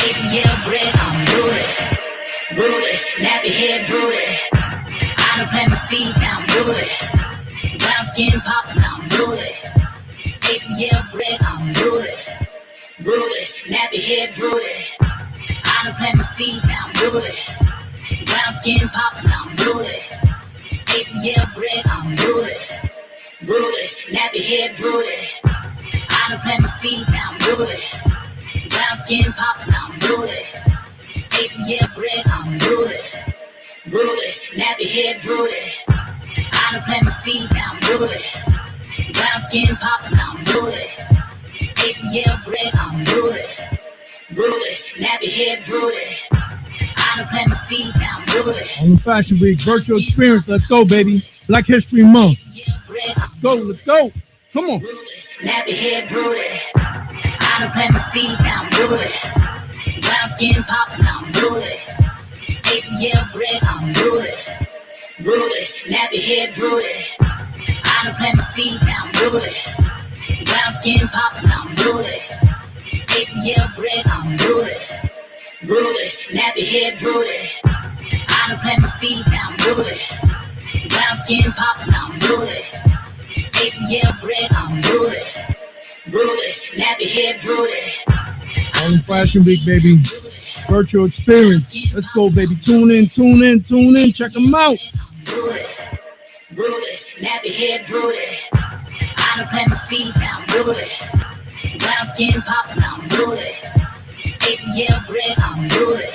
ATL bread, I'm rooted, rooted, nappy head rooted. I don't plant my seeds, now I'm rooted. Brown skin popping, I'm rooted. ATL bread, I'm rooted, rooted, nappy head rooted. I don't plant my seeds, now I'm rooted. Brown skin popping, I'm rooted. ATL bread, I'm rooted, rooted, nappy head rooted. I don't plant my seeds, now I'm rooted. Brown skin popping, I'm rooted. ATL bread, I'm rooted, rooted, nappy head rooted. I don't plant my seeds, now I'm rooted. Brown skin popping, I'm rooted. ATL bread, I'm rooted, rooted, nappy head rooted. I don't plant my seeds, now I'm rooted. On Fashion Week, virtual experience. Let's go, baby. Black History Month. Let's go, let's go. Come on. Nappy head rooted. I don't plant my seeds, now I'm rooted. Brown skin popping, I'm rooted. ATL bread, I'm rooted, rooted, nappy head rooted. I don't plant my seeds, now I'm rooted. Brown skin popping, I'm rooted. ATL bread, I'm rooted, rooted, nappy head rooted. I don't plant my seeds, now I'm rooted. Brown skin popping, I'm rooted. ATL bread, I'm rooted, rooted, nappy head rooted. On Fashion Week, baby. Virtual experience. Let's go, baby. Tune in, tune in, tune in. Check them out. Rooted, rooted, nappy head rooted. I don't plant my seeds, now I'm rooted. Brown skin popping, I'm rooted. ATL bread, I'm rooted,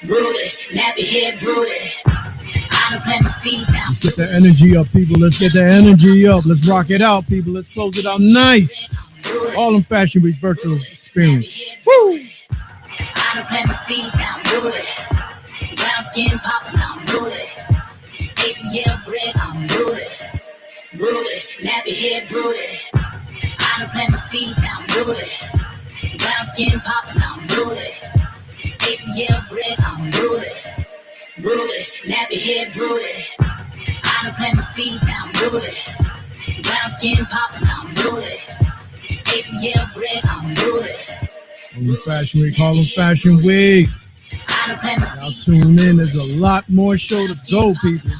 rooted, nappy head rooted. I don't plant my seeds, now. Let's get the energy up, people. Let's get the energy up. Let's rock it out, people. Let's close it out nice. All in Fashion Week virtual experience. Woo! I don't plant my seeds, now I'm rooted. Brown skin popping, I'm rooted. ATL bread, I'm rooted, rooted, nappy head rooted. I don't plant my seeds, now I'm rooted. Brown skin popping, I'm rooted. ATL bread, I'm rooted, rooted, nappy head rooted. I don't plant my seeds, now I'm rooted. Brown skin popping, I'm rooted. ATL bread, I'm rooted. On Fashion Week, Harlem Fashion Week. Y'all tune in. There's a lot more show to go, people.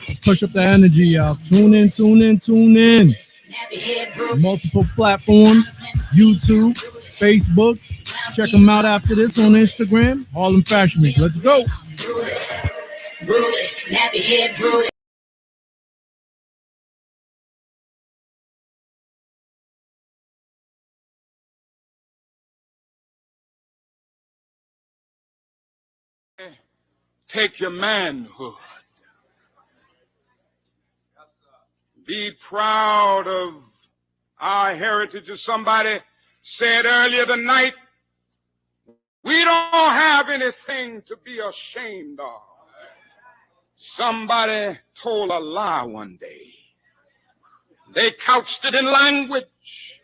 Let's push up the energy, y'all. Tune in, tune in, tune in. Multiple platforms, YouTube, Facebook. Check them out after this on Instagram. Harlem Fashion Week. Let's go. Nappy head rooted. Take your manhood. Be proud of our heritage. As somebody said earlier tonight, we don't have anything to be ashamed of. Somebody told a lie one day. They couched it in language.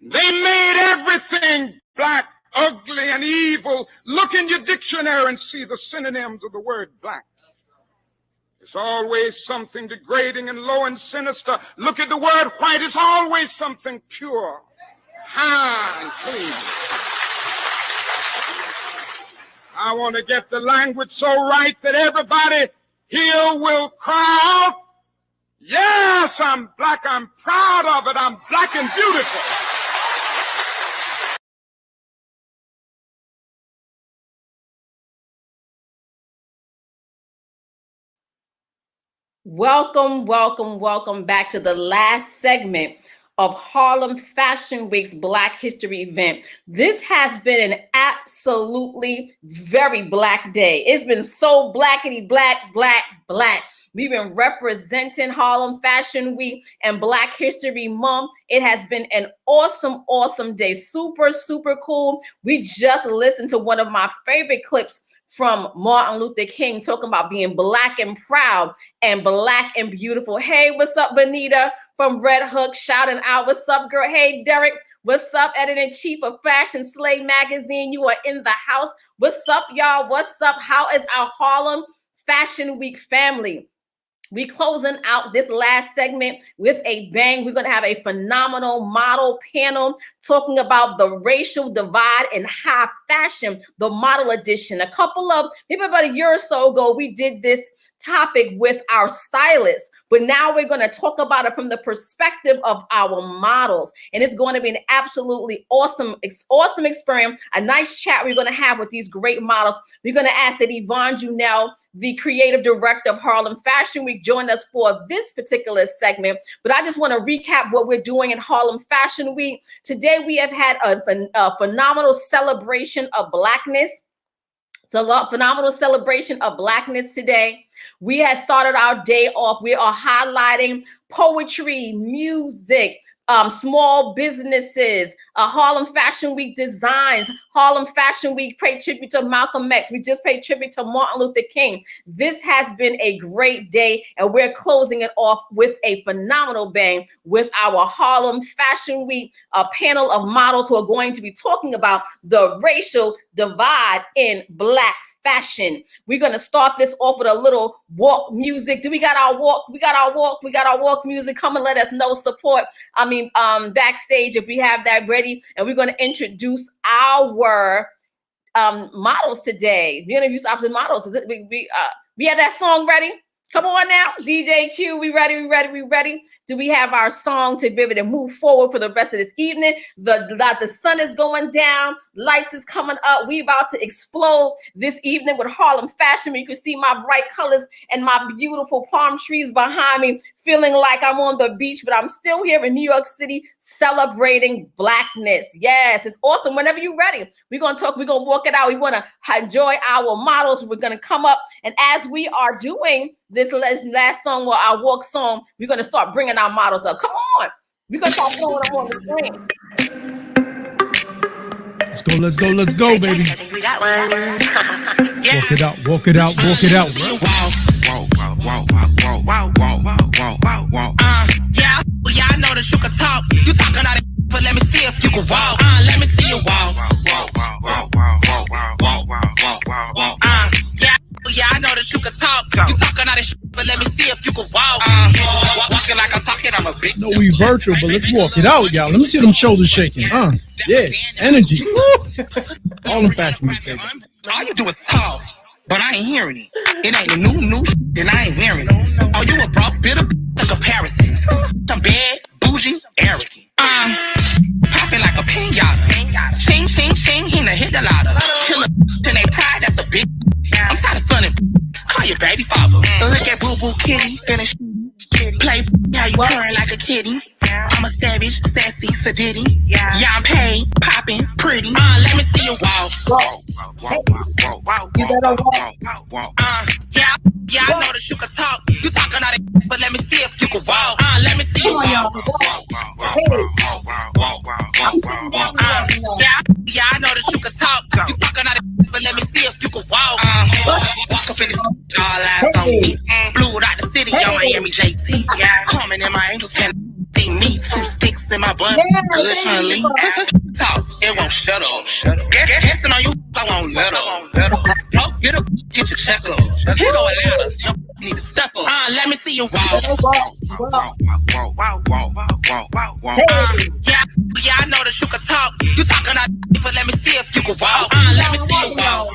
They made everything black, ugly, and evil. Look in your dictionary and see the synonyms of the word black. It's always something degrading and low and sinister. Look at the word white. It's always something pure, high, and clean. I want to get the language so right that everybody here will cry out, yes, I'm black. I'm proud of it. I'm black and beautiful. Welcome, welcome, welcome back to the last segment of Harlem Fashion Week's Black History event. This has been an absolutely very black day. It's been so blackity black, black, black. We've been representing Harlem Fashion Week and Black History Month. It has been an awesome, awesome day. Super, super cool. We just listened to one of my favorite clips from Martin Luther King talking about being black and proud and black and beautiful. Hey, what's up, Benita from Red Hook shouting out. What's up, girl? Hey, Derek. What's up, editor-in-chief of Fashion Slay Magazine? You are in the house. What's up, y'all? What's up? How is our Harlem Fashion Week family? We closing out this last segment with a bang. We're going to have a phenomenal model panel talking about the racial divide in high fashion, the model edition. Maybe about a year or so ago, we did this topic with our stylists, but now we're going to talk about it from the perspective of our models, and it's going to be an absolutely awesome experience, a nice chat we're going to have with these great models. We're going to ask that Yvonne Junell, the creative director of Harlem Fashion Week, join us for this particular segment. But I just want to recap what we're doing at Harlem Fashion Week. Today we have had a phenomenal celebration of Blackness. It's a phenomenal celebration of Blackness today. We have started our day off. We are highlighting poetry, music, small businesses, Harlem Fashion Week designs. Harlem Fashion Week paid tribute to Malcolm X. We just paid tribute to Martin Luther King. This has been a great day, and we're closing it off with a phenomenal bang with our Harlem Fashion Week panel of models who are going to be talking about the racial divide in Black fashion. We're going to start this off with a little walk music. We got our walk music. Come and let us know support. Backstage if we have that ready. And we're going to introduce our models today. We're going to use our models. We have that song ready? Come on now, DJ Q, we ready? Do we have our song to be able to move forward for the rest of this evening? The sun is going down, lights is coming up. We about to explode this evening with Harlem Fashion. You can see my bright colors and my beautiful palm trees behind me, feeling like I'm on the beach, but I'm still here in New York City celebrating Blackness. Yes, it's awesome. Whenever you're ready, we're going to walk it out. We want to enjoy our models. We're going to come up, and as we are doing this last song, or our walk song, we're going to start bringing our models up. Come on. We're going to start throwing them on the screen. Let's go, baby. I think we got one. Yeah. Walk it out. Yeah, I know that you can talk. You talking out of but let me see if you can walk. Let me see you walk. Yeah, I know that you can talk. You talking out of but let me see if you can walk. Walking like I'm talking, I'm a bitch. No, we virtual, but let's walk it out, y'all. Let me see them shoulders shaking. Yeah, energy. All in fashion. All you do is talk, but I ain't hearing it. It ain't a new and I ain't wearing it. Oh, you a broke bit of comparison. I'm bad, bougie, arrogant. Popping like a pinata. Ching, ching, ching, he done hit the ladder. Killer in they pride, that's a big. I'm tired of sunning. Call your baby father. Look at Boo Boo Kitty, finish. Play how you purring like a kitty. I'm a savage, sassy, sedity. Yeah, I'm paid, popping, pretty. Let me see you walk. You better walk. Yeah, I know that you can talk. You talking out of but let me see if you can walk. Let me see you walk. Yeah, I know that you can talk. You talking out of but let me see if you can walk. Walk up in this all eyes on me. Blew it out the city, yo, Miami JT. Coming in my angels can see me. 2 sticks in my butt. Good Chun-Li. Talk, it won't shut up. Guessing on you, I won't let up. Get up, get your check up. Here go a ladder. You need to step up. Let me see you walk. Yeah, I know that you can talk. You talking out, but let me see if you can walk. Let me see you walk.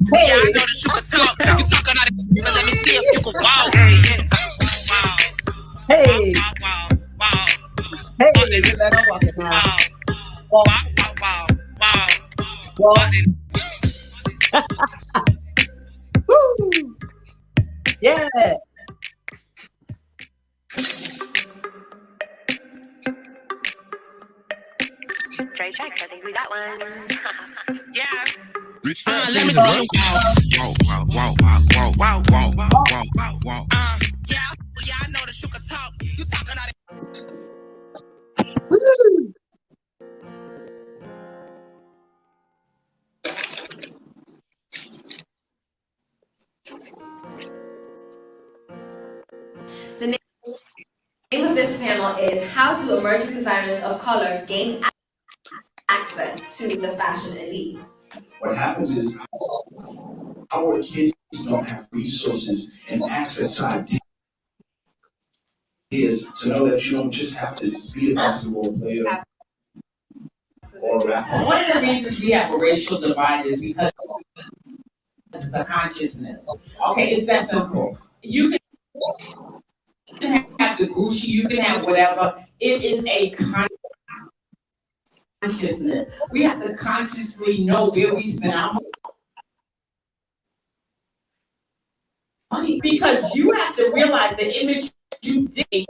Yeah, I know that you can talk. You talking out, but let me see if you can walk. Hey, you better walk it now. Walk. Woo! Yeah. Trey checks, I think we got one. Yeah. Let me see you Yeah, I know that you can talk. You talking out of Woo! The name of this panel is How Do Emerging Designers of Color Gain Access to the Fashion Elite? What happens is our kids don't have resources and access to ideas to know that you don't just have to be a basketball player or a rapper. One of the reasons we have a racial divide is because it's a consciousness. Okay, it's that simple. You can have the Gucci, you can have whatever. It is a consciousness. We have to consciously know where we spend our money, because you have to realize the image you dig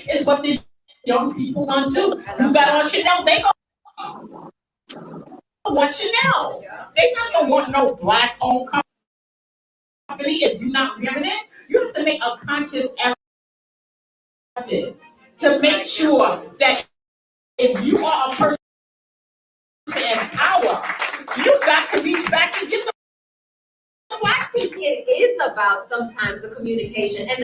is what the young people want to do. You got on Chanel, they gonna want Chanel. They not gonna want no black owned company if you're not giving it. You have to make a conscious effort to make sure that if you are a person in power, you got to reach back and get the black people. It is about sometimes the communication and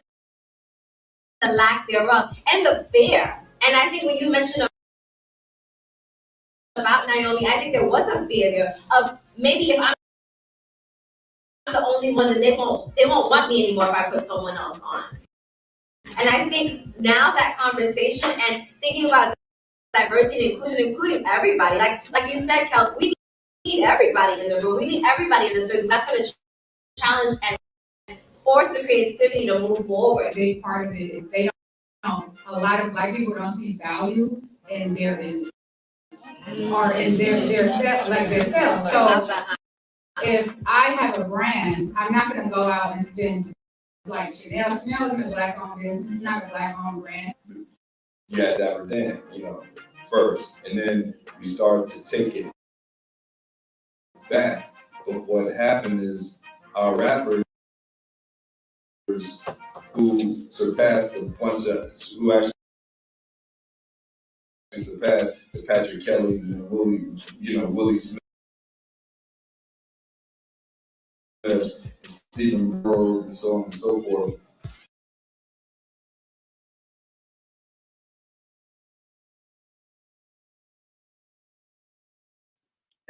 the lack thereof and the fear. And I think when you mentioned about Naomi, I think there was a fear there of maybe if I'm the only one, then they won't want me anymore if I put someone else on. And I think now that conversation and thinking about diversity and inclusion, including everybody, like you said, Kel, we need everybody in the room. We need everybody in the room. That's going to challenge and force the creativity to move forward. A big part of it is they don't. A lot of Black people don't see value in their business or in their self. So if I have a brand, I'm not going to go out and spend like Chanel. Chanel isn't a Black-owned business. It's not a Black-owned brand. You had Dapper Dan, first, and then we started to take it back. But what happened is our rappers who surpassed a bunch of, who actually surpassed the Patrick Kellys and Willie Smiths, Stephen Burrows, and so on and so forth.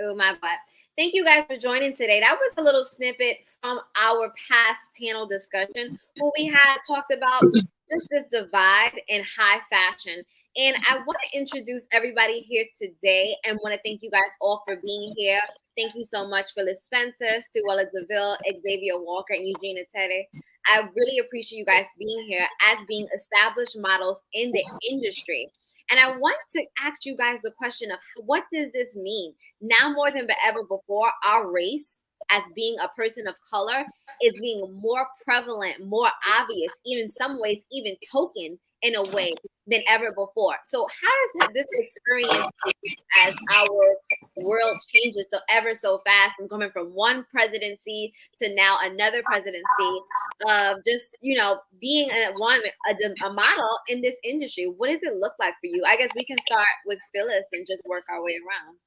Oh, my butt. Thank you guys for joining today. That was a little snippet from our past panel discussion where we had talked about just this divide in high fashion. And I want to introduce everybody here today and want to thank you guys all for being here. Thank you so much, Phyllis Spencer, Stuella DeVille, Xavier Walker, and Eugenia Teddy. I really appreciate you guys being here as being established models in the industry. And I want to ask you guys the question of what does this mean? Now more than ever before, our race as being a person of color is being more prevalent, more obvious, even in some ways, even token in a way than ever before. So how does this experience as our world changes so fast from coming from one presidency to now another presidency of just, being a model in this industry? What does it look like for you? I guess we can start with Phyllis and just work our way around.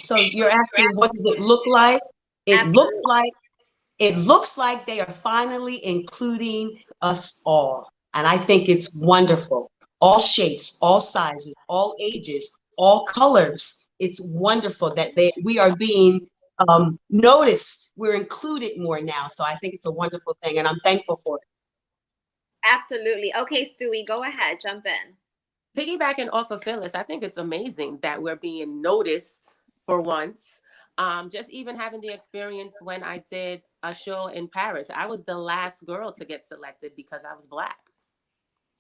So you're asking, what does it look like? It looks like they are finally including us all. And I think it's wonderful. All shapes, all sizes, all ages, all colors. It's wonderful that we are being noticed. We're included more now. So I think it's a wonderful thing, and I'm thankful for it. Absolutely. Okay, Stewie, go ahead, jump in. Piggybacking off of Phyllis, I think it's amazing that we're being noticed for once. Just even having the experience when I did a show in Paris, I was the last girl to get selected because I was Black.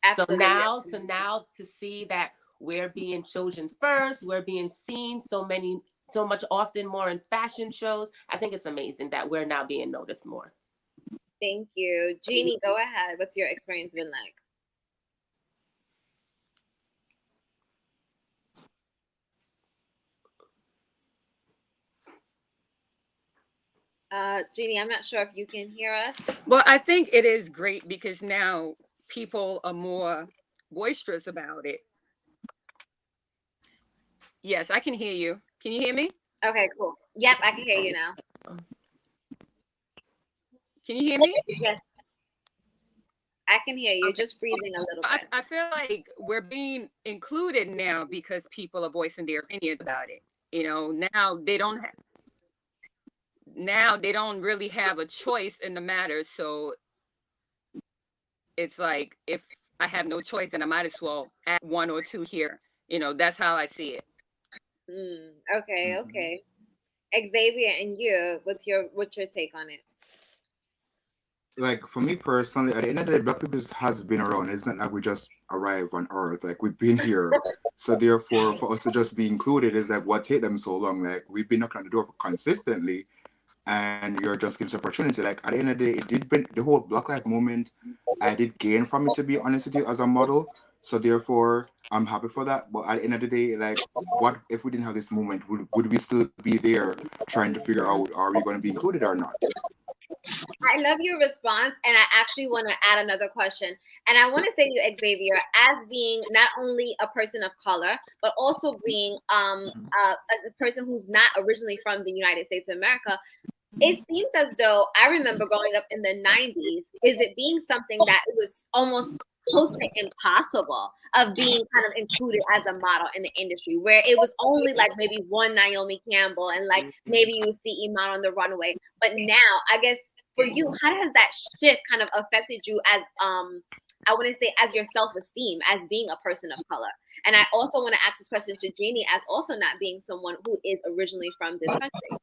Absolutely. So now to see that we're being chosen first, we're being seen so much often more in fashion shows. I think it's amazing that we're now being noticed more. Thank you. Jeannie, go ahead. What's your experience been like? Jeannie, I'm not sure if you can hear us. Well, I think it is great because now people are more boisterous about it. Yes, I can hear you. Can you hear me? Okay, cool. Yep, I can hear you now. Can you hear me? Yes. I can hear you. Just freezing a little bit. I feel like we're being included now because people are voicing their opinions about it. You know, now they don't really have a choice in the matter. So it's like, if I have no choice, then I might as well add one or two here. You know, that's how I see it. Okay. Xavier, and you, what's your take on it? Like for me personally, at the end of the day, Black people has been around. It's not like we just arrived on Earth. Like we've been here. So therefore, for us to just be included is like what take them so long. Like we've been knocking on the door consistently, and you're just giving us opportunity. Like at the end of the day, it did bring the whole Black Lives Movement. I did gain from it, to be honest with you, as a model. So therefore, I'm happy for that. But at the end of the day, like, what if we didn't have this movement? Would we still be there trying to figure out, are we going to be included or not? I love your response, and I actually want to add another question. And I want to say to you, Xavier, as being not only a person of color, but also being as a person who's not originally from the United States of America, it seems as though I remember growing up in the 90s, is it being something that it was almost close to impossible of being kind of included as a model in the industry, where it was only like maybe one Naomi Campbell and like maybe you would see Iman on the runway. But now, I guess for you, how has that shift kind of affected you as I want to say as your self-esteem as being a person of color? And I also want to ask this question to Jeannie as also not being someone who is originally from this country.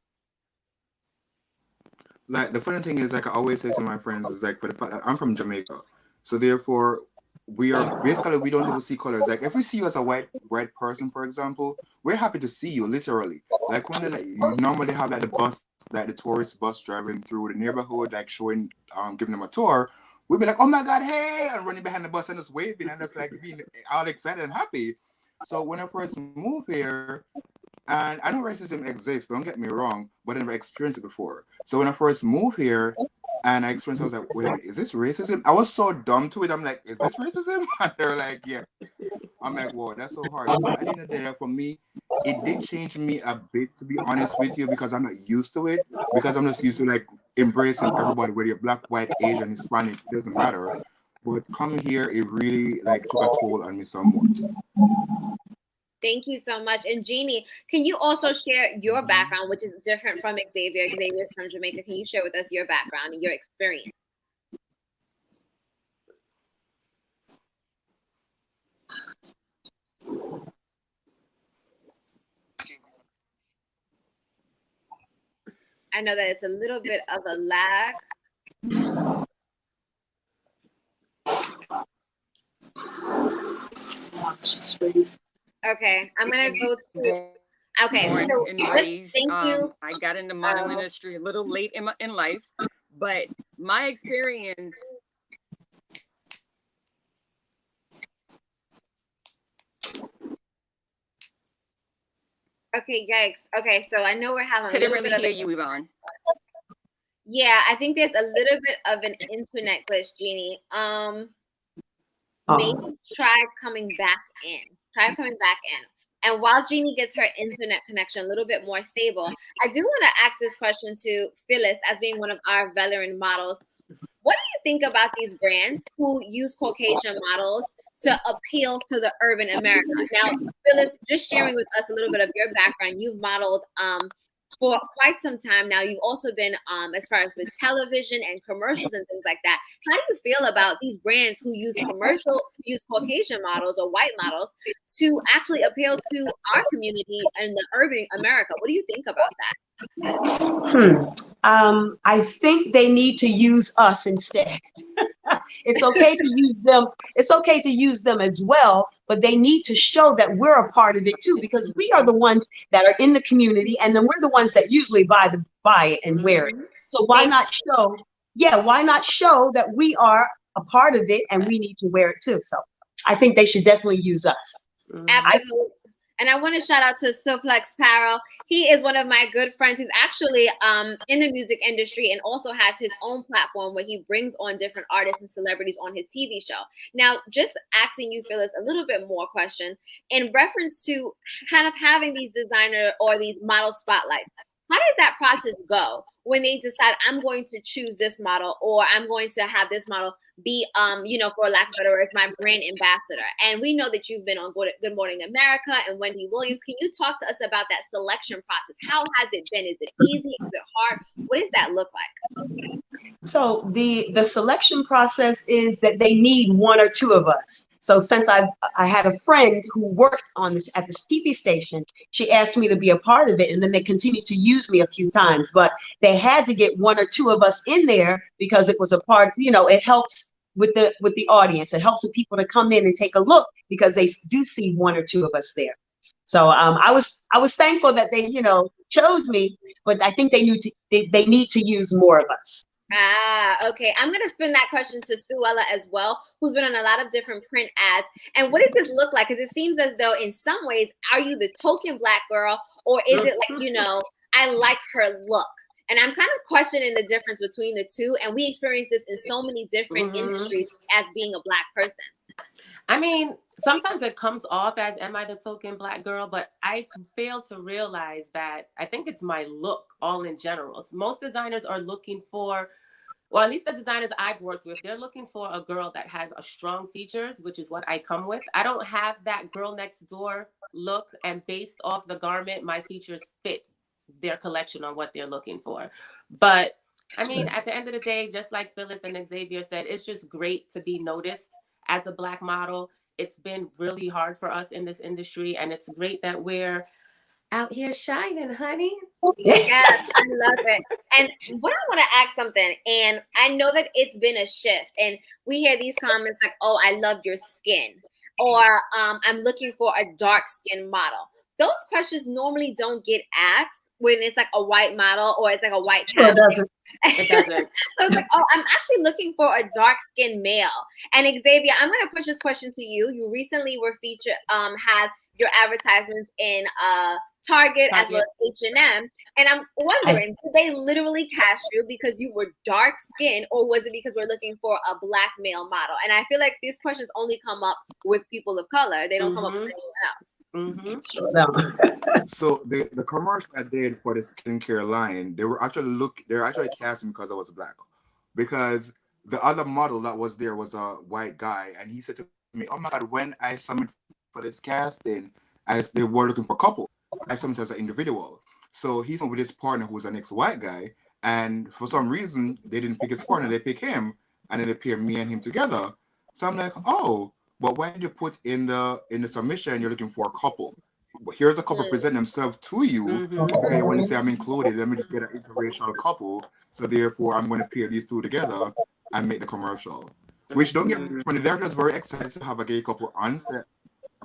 Like the funny thing is, like I always say to my friends, is like for the fact that I'm from Jamaica, so therefore we don't even see colors. Like if we see you as a white person, for example, we're happy to see you, literally. Like when you normally have like the bus, like the tourist bus driving through the neighborhood, like showing, giving them a tour, we'd be like, oh my God, hey, and running behind the bus and just waving and just like being all excited and happy. So when I first moved here, and I know racism exists, don't get me wrong, but I never experienced it before. So when I first moved here and I experienced it, I was like, wait a minute, is this racism? I was so dumb to it. I'm like, is this racism? And they're like, yeah. I'm like, whoa, that's so hard. But at the end of the day, for me, it did change me a bit, to be honest with you, because I'm not used to it. Because I'm just used to like embracing everybody, whether you're Black, white, Asian, Hispanic, it doesn't matter. But coming here, it really like took a toll on me somewhat. Thank you so much. And Jeannie, can you also share your background, which is different from Xavier? Xavier is from Jamaica. Can you share with us your background and your experience? I know that it's a little bit of a lag. Okay, I'm gonna go to. Okay, so thank you. I got in the modeling industry a little late in life, but my experience. Okay, yikes. Okay, so I know we're having. Couldn't really hear you, Yvonne. Yeah, I think there's a little bit of an internet glitch, Jeannie. Maybe try coming back in. And while Jeannie gets her internet connection a little bit more stable, I do want to ask this question to Phyllis as being one of our veteran models. What do you think about these brands who use Caucasian models to appeal to the urban America? Now, Phyllis, just sharing with us a little bit of your background. You've modeled for quite some time now. You've also been as far as with television and commercials and things like that. How do you feel about these brands who use Caucasian models or white models to actually appeal to our community in the urban America? What do you think about that? I think they need to use us instead. It's okay to use them. It's okay to use them as well, but they need to show that we're a part of it too, because we are the ones that are in the community, and then we're the ones that usually buy it and wear it. So why not show? Yeah, why not show that we are a part of it and we need to wear it too? So I think they should definitely use us. Absolutely. And I want to shout out to Suplex Parel. He is one of my good friends. He's actually in the music industry and also has his own platform where he brings on different artists and celebrities on his TV show. Now, just asking you, Phyllis, a little bit more question in reference to kind of having these designer or these model spotlights. How does that process go when they decide I'm going to choose this model or I'm going to have this model be, for lack of better words, my brand ambassador. And we know that you've been on Good Morning America and Wendy Williams. Can you talk to us about that selection process? How has it been? Is it easy? Is it hard? What does that look like? So the selection process is that they need one or two of us. So since I had a friend who worked on this at this TV station, she asked me to be a part of it, and then they continued to use me a few times. But they had to get one or two of us in there because it was a part. It helps with the audience. It helps with people to come in and take a look because they do see one or two of us there. So I was thankful that they chose me, but I think they need to use more of us. Okay. I'm going to spin that question to Suella as well, who's been on a lot of different print ads. And what does this look like? Because it seems as though in some ways, are you the token Black girl, or is it like, I like her look? And I'm kind of questioning the difference between the two. And we experience this in so many different industries as being a Black person. I mean, sometimes it comes off as, am I the token Black girl? But I fail to realize that I think it's my look all in general. Most designers are looking for, well, at least the designers I've worked with, they're looking for a girl that has a strong features, which is what I come with. I don't have that girl next door look, and based off the garment, my features fit their collection on what they're looking for. But I mean, at the end of the day, just like Phyllis and Xavier said, it's just great to be noticed as a Black model. It's been really hard for us in this industry, and it's great that we're out here shining, honey. Yes, I love it. And what I want to ask something, and I know that it's been a shift, and we hear these comments like, "Oh, I love your skin," or "I'm looking for a dark skin model." Those questions normally don't get asked when it's like a white model or it's like a white It doesn't. It doesn't. So it's like, oh, I'm actually looking for a dark-skinned male. And Xavier, I'm going to push this question to you. You recently were featured, had your advertisements in Target as well as H&M. And I'm wondering, did they literally cast you because you were dark-skinned, or was it because we're looking for a Black male model? And I feel like these questions only come up with people of color. They don't come up with anyone else. So the commercial I did for the skincare line, they're actually casting because I was Black, because the other model that was there was a white guy, and he said to me, "Oh my God, when I submitted for this casting, they were looking for a couple. I submitted as an individual." So he's with his partner who was an ex-white guy, and for some reason they didn't pick his partner, they picked him, and then they paired me and him together. So I'm like, oh. But when you put in the submission, you're looking for a couple. Here's a couple present themselves to you. Okay, when you say I'm included, let me get an interracial couple. So therefore, I'm going to pair these two together and make the commercial. Which don't get me wrong, the director is very excited to have a gay couple on set.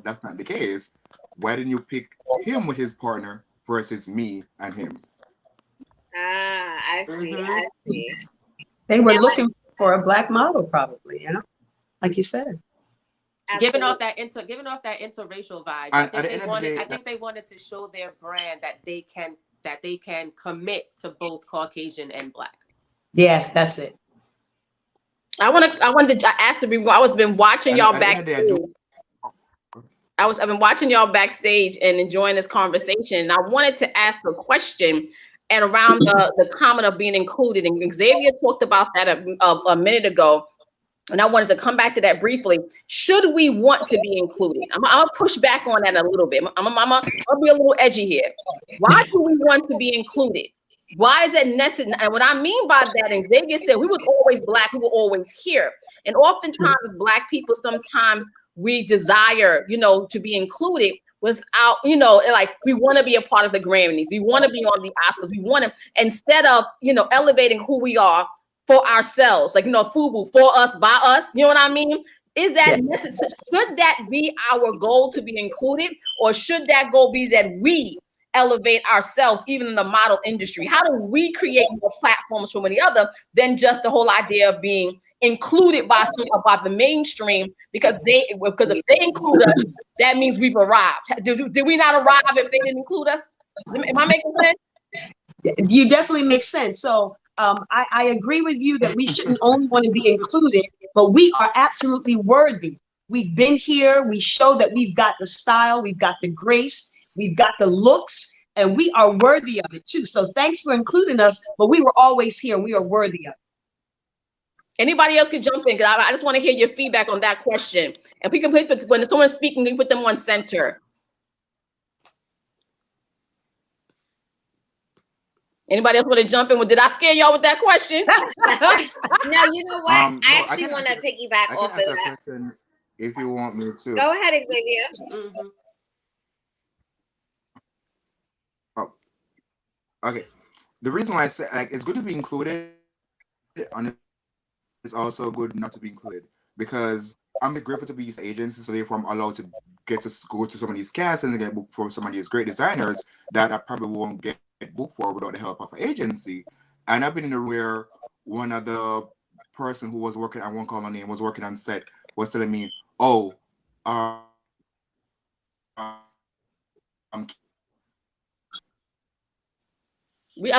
That's not the case. Why didn't you pick him with his partner versus me and him? I see. I see. They were looking for a Black model, probably. Like you said. Giving off that interracial vibe. I think they wanted to show their brand that they can commit to both Caucasian and Black. Yes, that's it. I wanted to ask I was been watching y'all backstage. I've been watching y'all backstage and enjoying this conversation. And I wanted to ask a question and around the comment of being included. And Xavier talked about that a minute ago. And I wanted to come back to that briefly. Should we want to be included? I'm going to push back on that a little bit. I'll be a little edgy here. Why do we want to be included? Why is that necessary? And what I mean by that, and Xavier said, we was always Black, we were always here. And oftentimes as Black people, sometimes we desire, to be included without, like we want to be a part of the Grammys. We want to be on the Oscars. We want to, instead of, elevating who we are, for ourselves, like, FUBU, for us, by us, you know what I mean? Is that necessary? Should that be our goal, to be included? Or should that goal be that we elevate ourselves, even in the model industry? How do we create more platforms from any other than just the whole idea of being included by the mainstream? Because if they include us, that means we've arrived. Did we not arrive if they didn't include us? Am I making sense? You definitely make sense. So I agree with you that we shouldn't only want to be included, but we are absolutely worthy. We've been here. We show that we've got the style, we've got the grace, we've got the looks, and we are worthy of it too. So thanks for including us, but we were always here and we are worthy of Anybody else can jump in, because I just want to hear your feedback on that question. And we can put, when someone's speaking, we put them on center. Anybody else want to jump in? Well, did I scare y'all with that question? No, you know what? I I actually want to piggyback off of that. Question if you want me to. Go ahead, Xavier. Mm-hmm. Oh, okay. The reason why I say like it's good to be included, and it's also good not to be included, because I'm grateful to be these agencies, so therefore I'm allowed to get to go to some of these castings and get booked for some of these great designers that I probably won't get booked for without the help of an agency. And I've been in a where one of the person who was working, I won't call my name, was working on set, was telling me, oh, I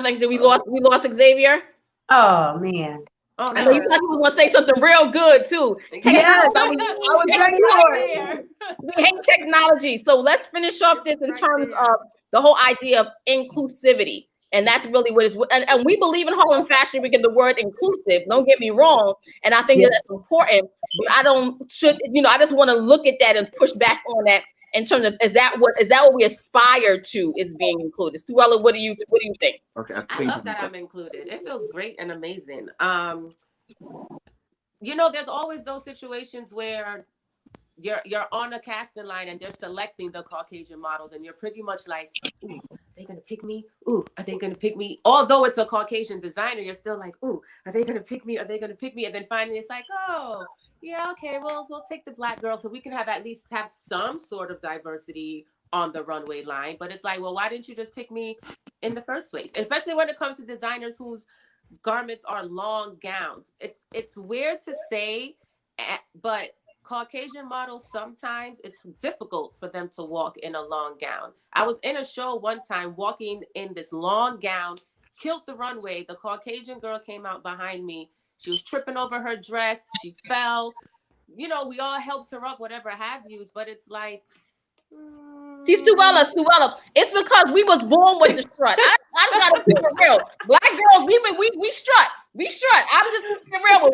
think that we lost Xavier. Oh man. Oh, I know you thought you was gonna say something real good too. Yeah, I was ready for it. We hate technology. So let's finish off this in terms of the whole idea of inclusivity. And that's really what is, and we believe in Harlem Fashion Week and the word inclusive. Don't get me wrong. And I think that that's important, but I just want to look at that and push back on that in terms of, is that what we aspire to, is being included? Stuella, what do you think? Okay, I love that I'm included. It feels great and amazing. There's always those situations where you're on a casting line and they're selecting the Caucasian models, and you're pretty much like, ooh, are they gonna pick me? Ooh, are they gonna pick me? Although it's a Caucasian designer, you're still like, ooh, are they gonna pick me? Are they gonna pick me? And then finally it's like, oh, yeah, okay, well, we'll take the Black girl so we can at least have some sort of diversity on the runway line. But it's like, well, why didn't you just pick me in the first place? Especially when it comes to designers whose garments are long gowns. It's weird to say, but Caucasian models, sometimes it's difficult for them to walk in a long gown. I was in a show one time walking in this long gown, killed the runway. The Caucasian girl came out behind me. She was tripping over her dress. She fell. We all helped her up, whatever have you. But it's like, see, Stuella, it's because we was born with the strut. I just gotta keep it real. Black girls, we strut. We strut. I'm just keeping it real.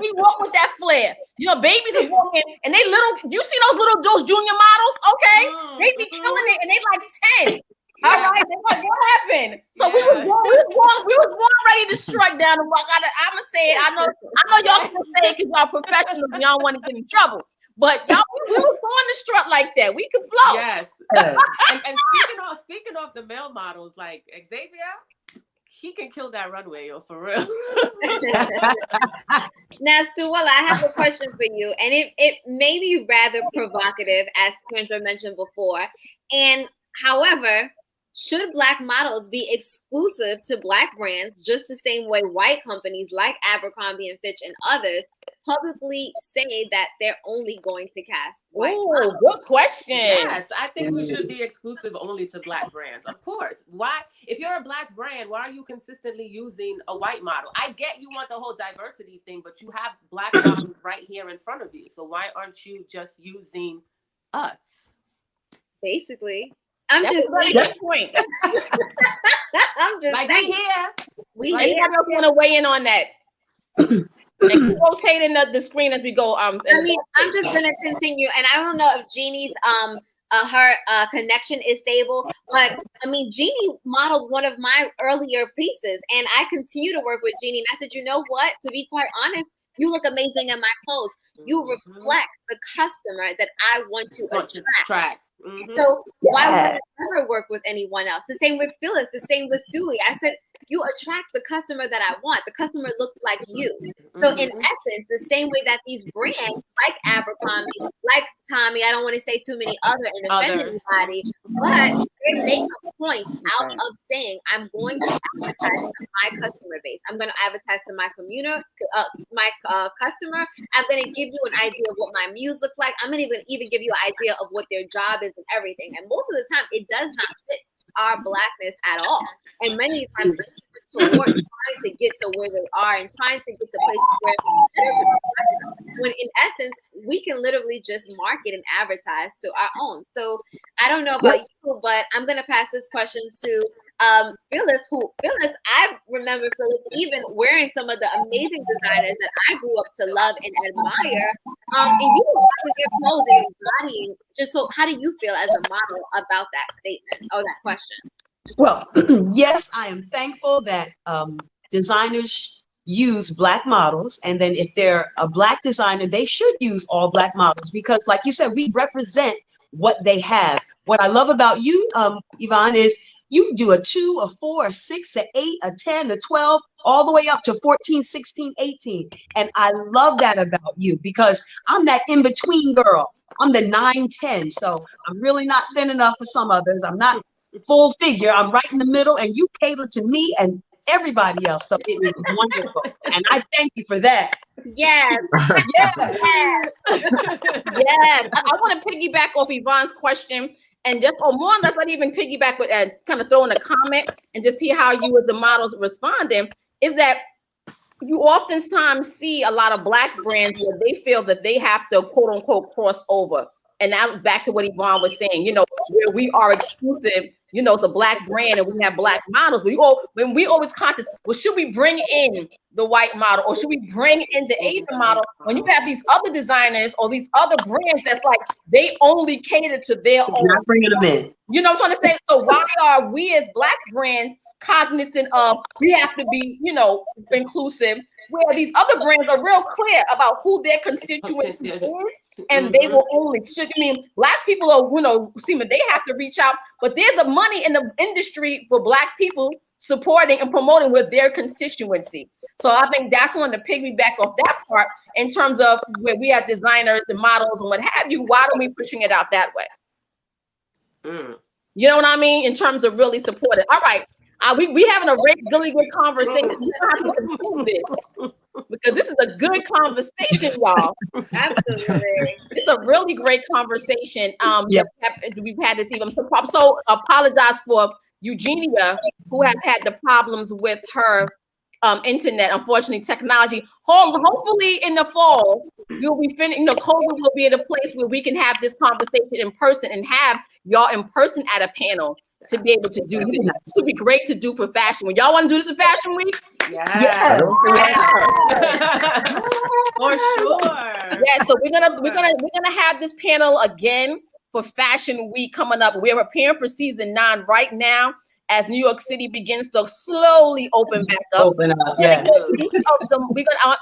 We walk with that flair. Babies is walking, and they little. You see those junior models? Okay, they be killing it, and they like 10. All right, they're like, what happened? So we was born ready to strut down the block. I'ma say it. I know y'all can say it because y'all professionals and y'all want to get in trouble. But y'all, we was born to strut like that. We could flow. Yes. and speaking of the male models, like Xavier, he can kill that runway, for real. Now, Stuella, I have a question for you, and it may be rather provocative, as Kendra mentioned before. And however, should Black models be exclusive to Black brands just the same way white companies like Abercrombie and Fitch and others publicly say that they're only going to cast white models? Good question. Yes, I think we should be exclusive only to Black brands. Of course. Why? If you're a Black brand, why are you consistently using a white model? I get you want the whole diversity thing, but you have Black models right here in front of you. So why aren't you just using us? Basically. That's a very good point. I'm just like saying. Anybody else want to weigh in on that? And keep rotating the screen as we go. I'm just gonna continue, and I don't know if Jeannie's her connection is stable, but Jeannie modeled one of my earlier pieces, and I continue to work with Jeannie. And I said, you know what? To be quite honest, you look amazing in my clothes. You reflect the customer that I want to attract. So why would I ever work with anyone else? The same with Phyllis, the same with Stewie. I said, you attract the customer that I want. The customer looks like you. So in essence, the same way that these brands like Abercrombie, like Tommy, I don't want to say too many other and offend anybody, but they make a point out of saying, I'm going to advertise to my customer base. I'm going to advertise to my community, my customer. I'm going to give you an idea of what my muse look like. I'm going to even give you an idea of what their job is and everything. And most of the time, it does not fit our Blackness at all. And many times towards trying to get to where they are and trying to get to places where when in essence we can literally just market and advertise to our own. So I don't know about you, but I'm gonna pass this question to Phyllis, I remember Phyllis even wearing some of the amazing designers that I grew up to love and admire. And you were wearing their clothes and embodying. Just so, how do you feel as a model about that statement or that question? Well, yes, I am thankful that designers use Black models. And then if they're a Black designer, they should use all Black models because, like you said, we represent what they have. What I love about you, Yvonne, is you do a 2, a 4, a 6, a 8, a 10, a 12, all the way up to 14, 16, 18. And I love that about you because I'm that in-between girl. I'm the 9, 10. So I'm really not thin enough for some others. I'm not full figure. I'm right in the middle, and you cater to me and everybody else. So it is wonderful. And I thank you for that. Yes. Yes. Yes. I want to piggyback off Yvonne's question and just, or more or less, not even piggyback, but kind of throw in a comment and just hear how you as the models responding, is that you oftentimes see a lot of Black brands where they feel that they have to quote unquote cross over. And now back to what Yvonne was saying, where we are exclusive, it's a Black brand and we have Black models. When we always conscious, well, should we bring in the white model or should we bring in the Asian model? When you have these other designers or these other brands that's like, they only cater to their own. Not bringing them in. You know what I'm trying to say? So why are we as Black brands cognizant of we have to be, inclusive, where these other brands are real clear about who their constituency is, and they will only. Black people are, seem that they have to reach out, but there's a money in the industry for Black people supporting and promoting with their constituency. So I think that's one to piggyback off that part in terms of where we have designers and models and what have you. Why don't we pushing it out that way? You know what I mean? In terms of really supporting. All right. We having a really good conversation. We don't have to improve this because this is a good conversation, y'all. Absolutely, it's a really great conversation. Yep. We've had this even. So apologize for Eugenia, who has had the problems with her internet. Unfortunately, technology. Hopefully, in the fall, you'll be finished. COVID will be at a place where we can have this conversation in person and have y'all in person at a panel. To be able to do this. This would be great to do for fashion. When y'all want to do this for Fashion Week? Yes. For sure. Yeah, so we're gonna have this panel again for Fashion Week coming up. We're preparing for season 9 right now as New York City begins to slowly open back up. Yeah. I'm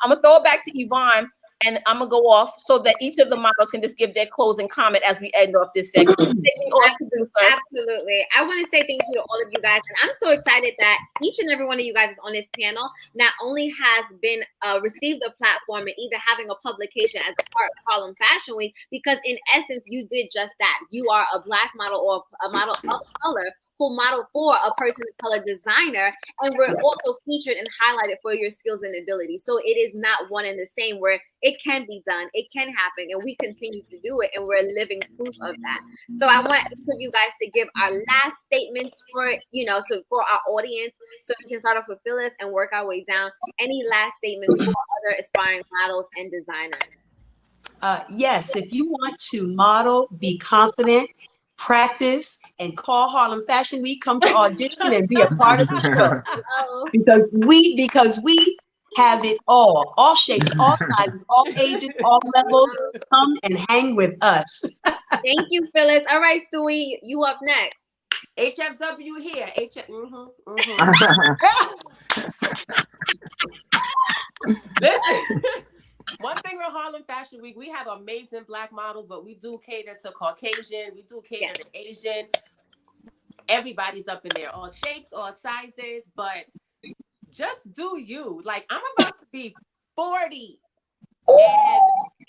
gonna throw it back to Yvonne. And I'm gonna go off so that each of the models can just give their closing comment as we end off this segment. Absolutely. I want to say thank you to all of you guys. And I'm so excited that each and every one of you guys on this panel not only has been received a platform and either having a publication as a part of Harlem Fashion Week, because in essence, you did just that. You are a Black model or a model of color who model for a person of color designer, and we're also featured and highlighted for your skills and abilities. So it is not one and the same, where it can be done, it can happen, and we continue to do it, and we're living proof of that. So I want for you guys to give our last statements for, so for our audience, so we can start off with Phyllis and work our way down. Any last statements for other aspiring models and designers? Yes, if you want to model, be confident, practice, and call Harlem Fashion Week, come to audition and be a part of the show. Because we have it all shapes, all sizes, all ages, all levels. Come and hang with us. Thank you, Phyllis. All right, Stewie, you up next. HFW here. Listen. One thing with Harlem Fashion Week, we have amazing Black models, but we do cater to Caucasian, we do cater to Asian. Everybody's up in there, all shapes, all sizes, but just do you. Like, I'm about to be 40, and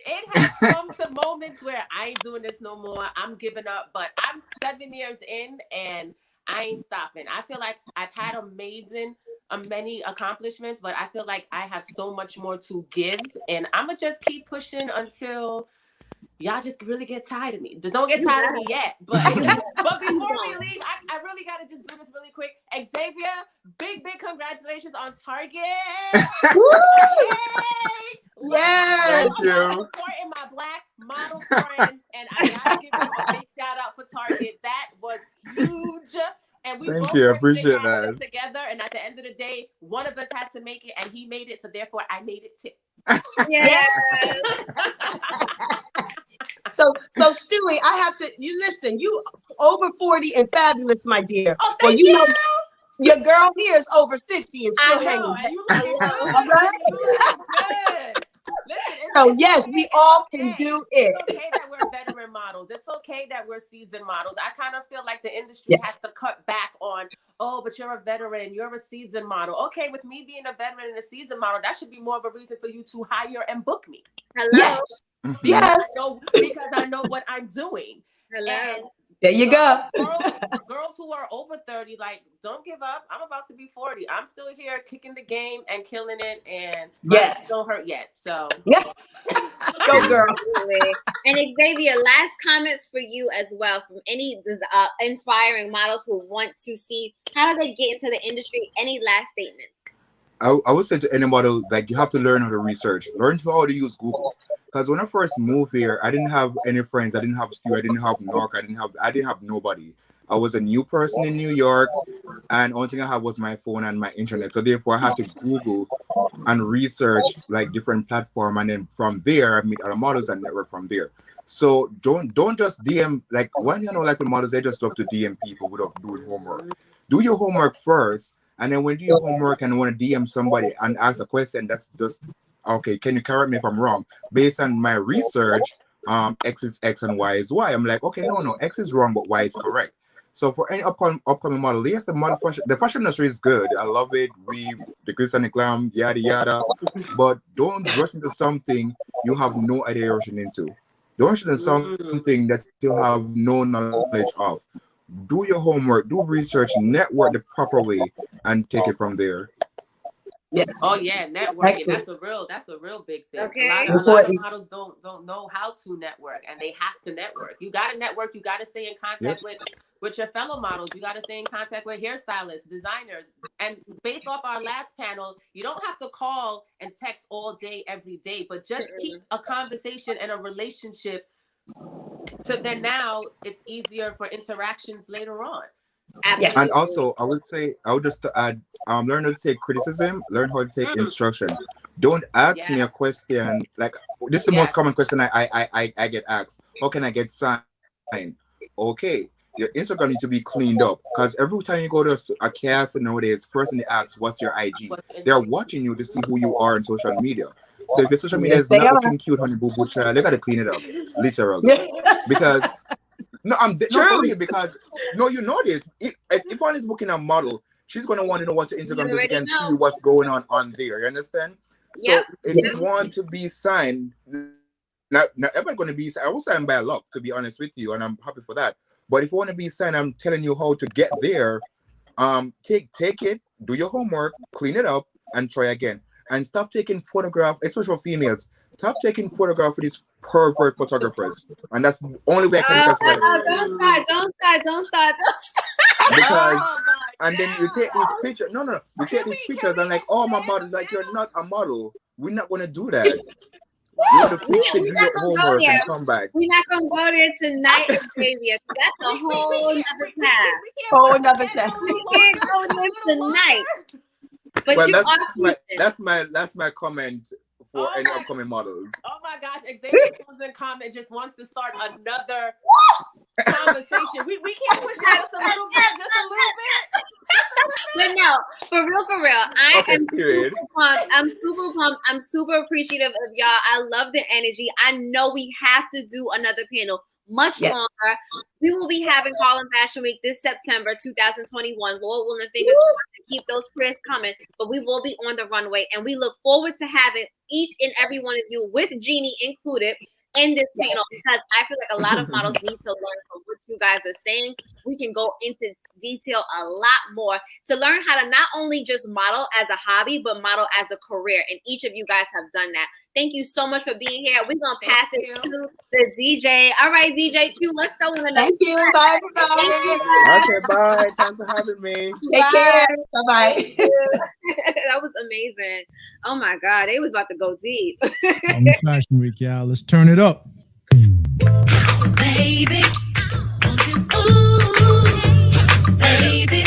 it has come to moments where I ain't doing this no more. I'm giving up, but I'm 7 years in, and I ain't stopping. I feel like I've had many accomplishments, but I feel like I have so much more to give, and I'm gonna just keep pushing until y'all just really get tired of me. Don't get tired of me yet, but before we leave, I really gotta just do this really quick. Xavier, big congratulations on Target. Yes. Thank you. Supporting my Black model friends, and I gotta give you a big shout out for Target. That was huge. And we Thank both you. I worked appreciate together, that. and at the end of the day, one of us had to make it, and he made it, so therefore I made it too. Yes. So Stewie, I have to. You listen. You over 40 and fabulous, my dear. Oh, Well, thank you you. know, your girl here is over 50 and still I know, hanging. and you looking good. All right? You looking good. Listen, So yes, we all can do it. It's okay that we're veteran models. It's okay that we're seasoned models. I kind of feel like the industry Yes. has to cut back on, oh, but you're a veteran, you're a seasoned model. Okay, with me being a veteran and a seasoned model, that should be more of a reason for you to hire and book me. Hello. Yes. Yes. Because I know what I'm doing. Hello. And there you go. Girls who are over 30, like, don't give up. I'm about to be 40. I'm still here kicking the game and killing it, and my feet don't hurt yet. So yes. Go girl. Absolutely. And Xavier, last comments for you as well from any inspiring models who want to see how do they get into the industry. Any last statements? I would say to any model, like, you have to learn how to research, learn how to use Google. Because when I first moved here, I didn't have any friends. I didn't have Stu. I didn't have Nork. I didn't have nobody. I was a new person in New York, and only thing I had was my phone and my internet. So therefore, I had to Google and research like different platform, and then from there, I meet other models and network from there. So don't just DM, like, when you know, like, with models, they just love to DM people without doing homework. Do your homework first, and then when you do your homework and want to DM somebody and ask a question, that's just okay. Can you correct me if I'm wrong? Based on my research, X is X and Y is Y. I'm like, okay, no, X is wrong, but Y is correct. So for any upcoming model, yes, the fashion industry is good. I love it. The glitz and the glam, yada yada. But don't rush into something you have no idea you're rushing into. Don't rush into something that you have no knowledge of. Do your homework, do research, network the proper way, and take it from there. Yes. Oh yeah, networking. Excellent. That's a real big thing. Okay. A lot of models don't know how to network, and they have to network. You got to network. You got to stay in contact with your fellow models. You got to stay in contact with hairstylists, designers. And based off our last panel, you don't have to call and text all day, every day, but just keep a conversation and a relationship. So then now it's easier for interactions later on. Yes. And also, I would just to add, learn how to take criticism, learn how to take instruction. Don't ask me a question like, this is the most common question I get asked. How can I get signed? Okay, your Instagram needs to be cleaned up, because every time you go to a cast nowadays, first thing they ask, what's your IG? They're watching you to see who you are on social media. So if your social media is not looking cute, honey boo boo child, they gotta clean it up, literally. Because no, I'm not for real, because no, you know this. If one is booking a model, she's gonna want to know what's your Instagram so she can see what's going on there. You understand? So if you want to be signed, not everybody's gonna be signed. I was signed by luck, to be honest with you, and I'm happy for that. But if you want to be signed, I'm telling you how to get there. Take it, do your homework, clean it up, and try again. And stop taking photographs, especially for females. Stop taking photographs for these pervert photographers, and that's the only way I can Don't start. Because and then you take these pictures. No, you take these pictures and like, oh, my model, like, you're not a model. We're not gonna do that. You have to fix it, do your homework, and come back. We're not gonna go there tonight, Xavier. That's a whole nother time. Whole nother time. We can't go there tonight. But well, you that's my comment for any upcoming models. Oh my gosh, Xavier comes in comment just wants to start another conversation. We can't push it just a little bit. But no, for real. I am super pumped. I'm super appreciative of y'all. I love the energy. I know we have to do another panel much longer. We will be having Harlem Fashion Week this September 2021. Lord willing, fingers crossed, keep those prayers coming. But we will be on the runway, and we look forward to having each and every one of you, with Jeannie included, in this panel, because I feel like a lot of models need to learn from what you guys are saying. We can go into detail a lot more to learn how to not only just model as a hobby, but model as a career. And each of you guys have done that. Thank you so much for being here. We're going to pass it to the DJ. All right, DJ Q, let's go on another. Thank you. Bye, everybody. Okay, bye. Thanks for having me. Take care. Bye-bye. That was amazing. Oh, my God. They was about to go deep. Fashion Week, y'all. Let's turn it up. Baby, won't you, ooh, baby.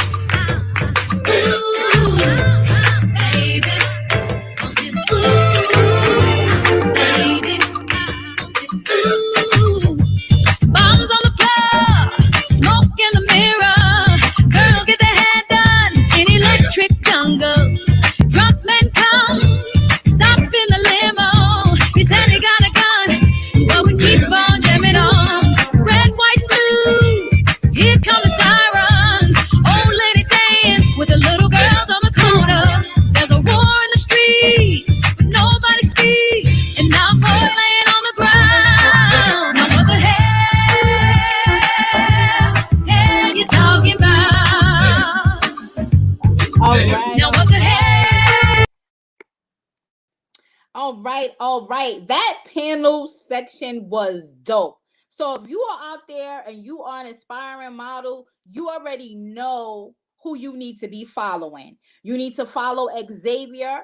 right, all right. That panel section was dope. So if you are out there and you are an aspiring model, you already know who you need to be following. You need to follow Xavier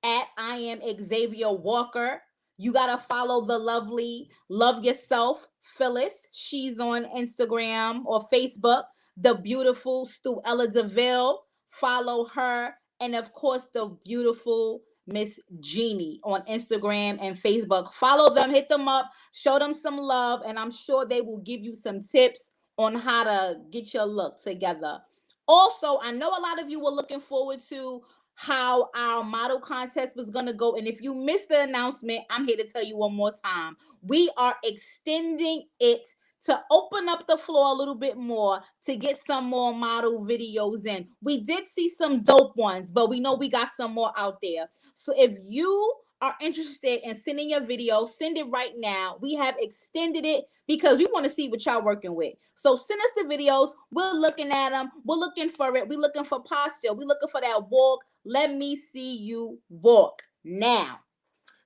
at I am Xavier Walker. You gotta follow the lovely Love Yourself Phyllis. She's on Instagram or Facebook. The beautiful Stuella DeVille. Follow her. And of course, the beautiful Miss Jeannie on Instagram and Facebook. Follow them, hit them up, show them some love, and I'm sure they will give you some tips on how to get your look together. Also, I know a lot of you were looking forward to how our model contest was going to go. And if you missed the announcement, I'm here to tell you one more time. We are extending it to open up the floor a little bit more to get some more model videos in. We did see some dope ones, but we know we got some more out there. So if you are interested in sending your video, send it right now. We have extended it because we want to see what y'all working with. So send us the videos. We're looking at them. We're looking for it. We're looking for posture. We're looking for that walk. Let me see you walk. Now,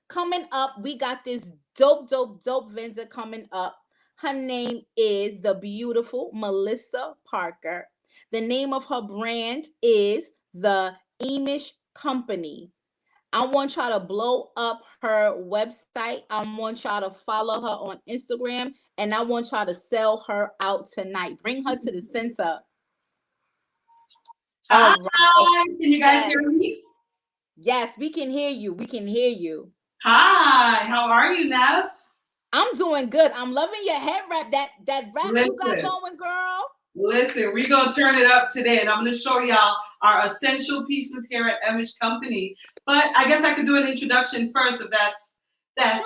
coming up, we got this dope vendor coming up. Her name is the beautiful Melissa Parker. The name of her brand is the Amish Company. I want y'all to blow up her website. I want y'all to follow her on Instagram, and I want y'all to sell her out tonight. Bring her to the center. Hi, All right. can you guys hear me? Yes, we can hear you. We can hear you. Hi, how are you, Nev? I'm doing good. I'm loving your head wrap. That wrap you got going, girl. Listen, we're going to turn it up today, and I'm going to show y'all our essential pieces here at Amish Company. But I guess I could do an introduction first if that's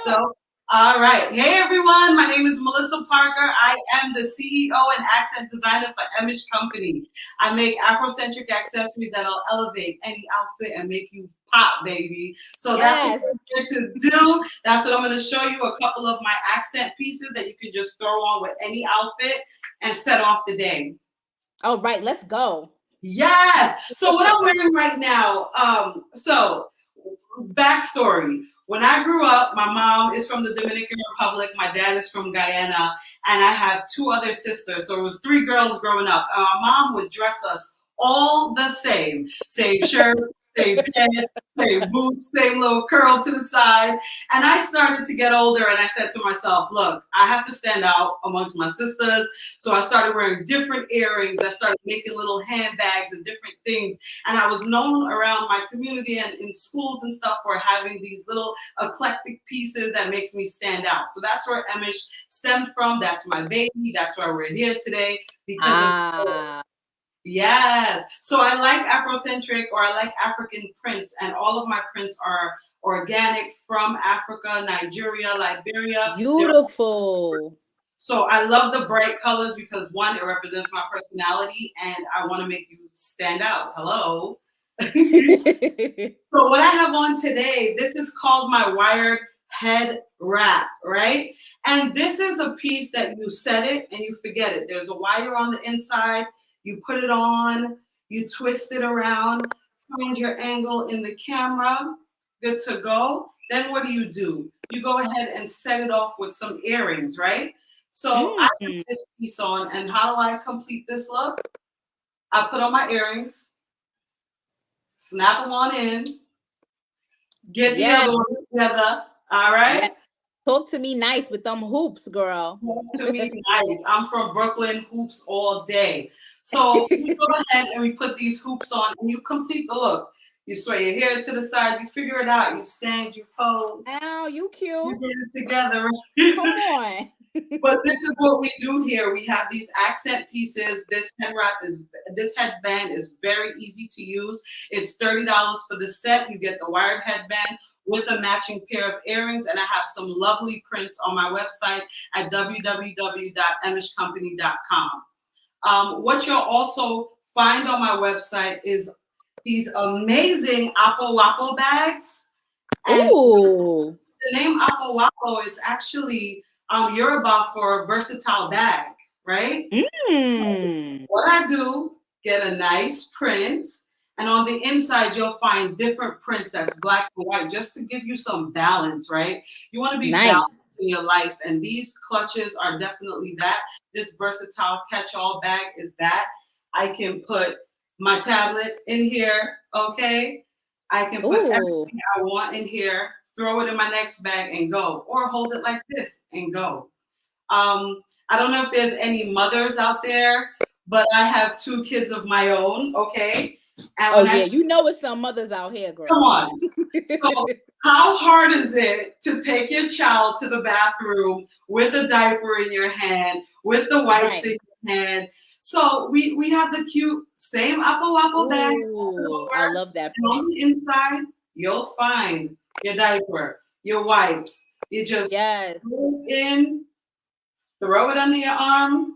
dope. All right. Hey, everyone. My name is Melissa Parker. I am the CEO and accent designer for Amish Company. I make Afrocentric accessories that'll elevate any outfit and make you pop, baby. So that's what we're here to do. That's what I'm going to show you, a couple of my accent pieces that you can just throw on with any outfit and set off the day. All right, let's go. Yes. So what I'm wearing right now, so backstory. When I grew up, my mom is from the Dominican Republic. My dad is from Guyana, and I have two other sisters. So it was three girls growing up. And my mom would dress us all the same shirt, same pants, same boots, same little curl to the side. And I started to get older, and I said to myself, look, I have to stand out amongst my sisters. So I started wearing different earrings. I started making little handbags and different things. And I was known around my community and in schools and stuff for having these little eclectic pieces that makes me stand out. So that's where Amish stemmed from. That's my baby. That's why we're here today. Because yes. So I like Afrocentric, or I like African prints, and all of my prints are organic from Africa, Nigeria, Liberia. Beautiful. So I love the bright colors because, one, it represents my personality, and I want to make you stand out. Hello. So what I have on today, this is called my wired head wrap, right? And this is a piece that you set it and you forget it. There's a wire on the inside. You put it on, you twist it around, find your angle in the camera, good to go. Then what do? You go ahead and set it off with some earrings, right? So I put this piece on, and how do I complete this look? I put on my earrings, snap them on in, get the other one together, all right? Yeah. Talk to me nice with them hoops, girl. Talk to me nice. I'm from Brooklyn, hoops all day. So we go ahead and we put these hoops on, and you complete the look. You sway your hair to the side, you figure it out, you stand, you pose. Oh, you cute. You get it together. Come on. But this is what we do here. We have these accent pieces. This headband is very easy to use. It's $30 for the set. You get the wired headband with a matching pair of earrings, and I have some lovely prints on my website at www.amishcompany.com. What you'll also find on my website is these amazing Apo Wapo bags. And the name Apo Wapo is actually Yoruba for versatile bag, right? What I do, get a nice print, And on the inside, you'll find different prints that's black and white, just to give you some balance, right? You want to be balanced in your life, and these clutches are definitely that. This versatile catch-all bag is that. I can put my tablet in here, okay? I can put everything I want in here, throw it in my next bag and go, or hold it like this and go. I don't know if there's any mothers out there, but I have 2 kids of my own, okay? And when you know it's some mothers out here, girl. Come on. So how hard is it to take your child to the bathroom with a diaper in your hand, with the wipes in your hand? So we have the cute same apple bag. I love that. And on the inside, you'll find your diaper, your wipes. You just throw it in, throw it under your arm.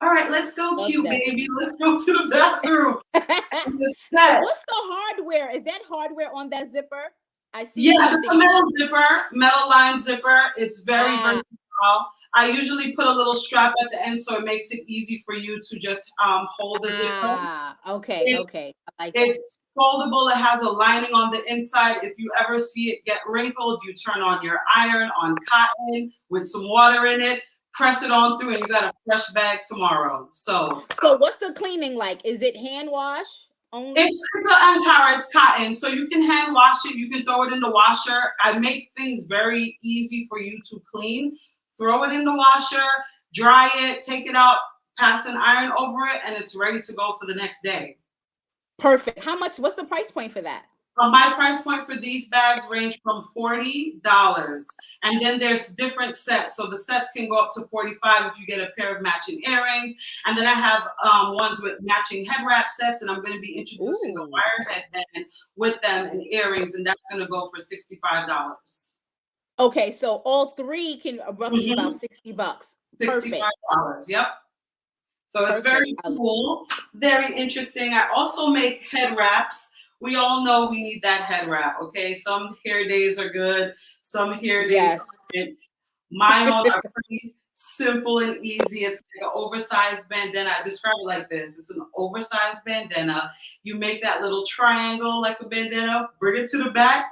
All right, let's go, cute baby. Let's go to the bathroom. What's the hardware? Is that hardware on that zipper? I see. Yes, it's a metal zipper, metal line zipper. It's very versatile. I usually put a little strap at the end so it makes it easy for you to just hold the zipper. Okay. I like it's foldable. It has a lining on the inside. If you ever see it get wrinkled, you turn on your iron on cotton with some water in it. Press it on through, and you got a fresh bag tomorrow. So what's the cleaning like? Is it hand wash only? It's an Ankara, it's cotton, so you can hand wash it. You can throw it in the washer. I make things very easy for you to clean. Throw it in the washer, dry it, take it out, pass an iron over it, and it's ready to go for the next day. Perfect. How much? What's the price point for that? My price point for these bags range from $40, and then there's different sets. So the sets can go up to $45 if you get a pair of matching earrings. And then I have ones with matching head wrap sets, and I'm going to be introducing the wire headband with them and earrings, and that's going to go for $65. Okay, so all 3 can roughly about $60. $65. Yep. So it's very cool, very interesting. I also make head wraps. We all know we need that head wrap, okay? Some hair days are good, some hair days aren't. My own are pretty simple and easy. It's like an oversized bandana. I describe it like this. It's an oversized bandana. You make that little triangle like a bandana, bring it to the back,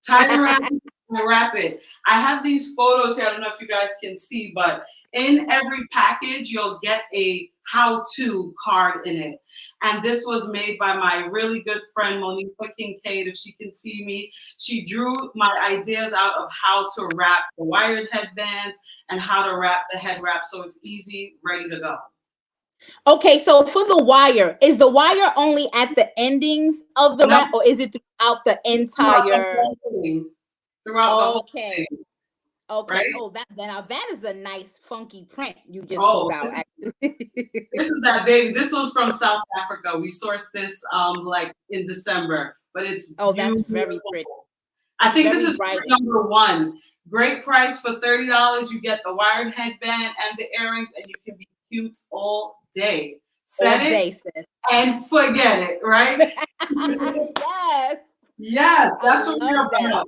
tie it around, and wrap it. I have these photos here. I don't know if you guys can see, but in every package, you'll get a how-to card in it. And this was made by my really good friend, Monifa Kincaid. If she can see me, she drew my ideas out of how to wrap the wired headbands and how to wrap the head wrap. So it's easy, ready to go. Okay, so for the wire, is the wire only at the endings of the wrap, or is it throughout the entire? Throughout the whole thing. Okay. Right? Oh, that is a nice funky print you just pulled out. This is that baby. This one's from South Africa. We sourced this like in December, but it's that's very pretty. I think this is number 1. Great price for $30. You get the wired headband and the earrings, and you can be cute all day. Set it and forget it, right? Yes, that's what we're about.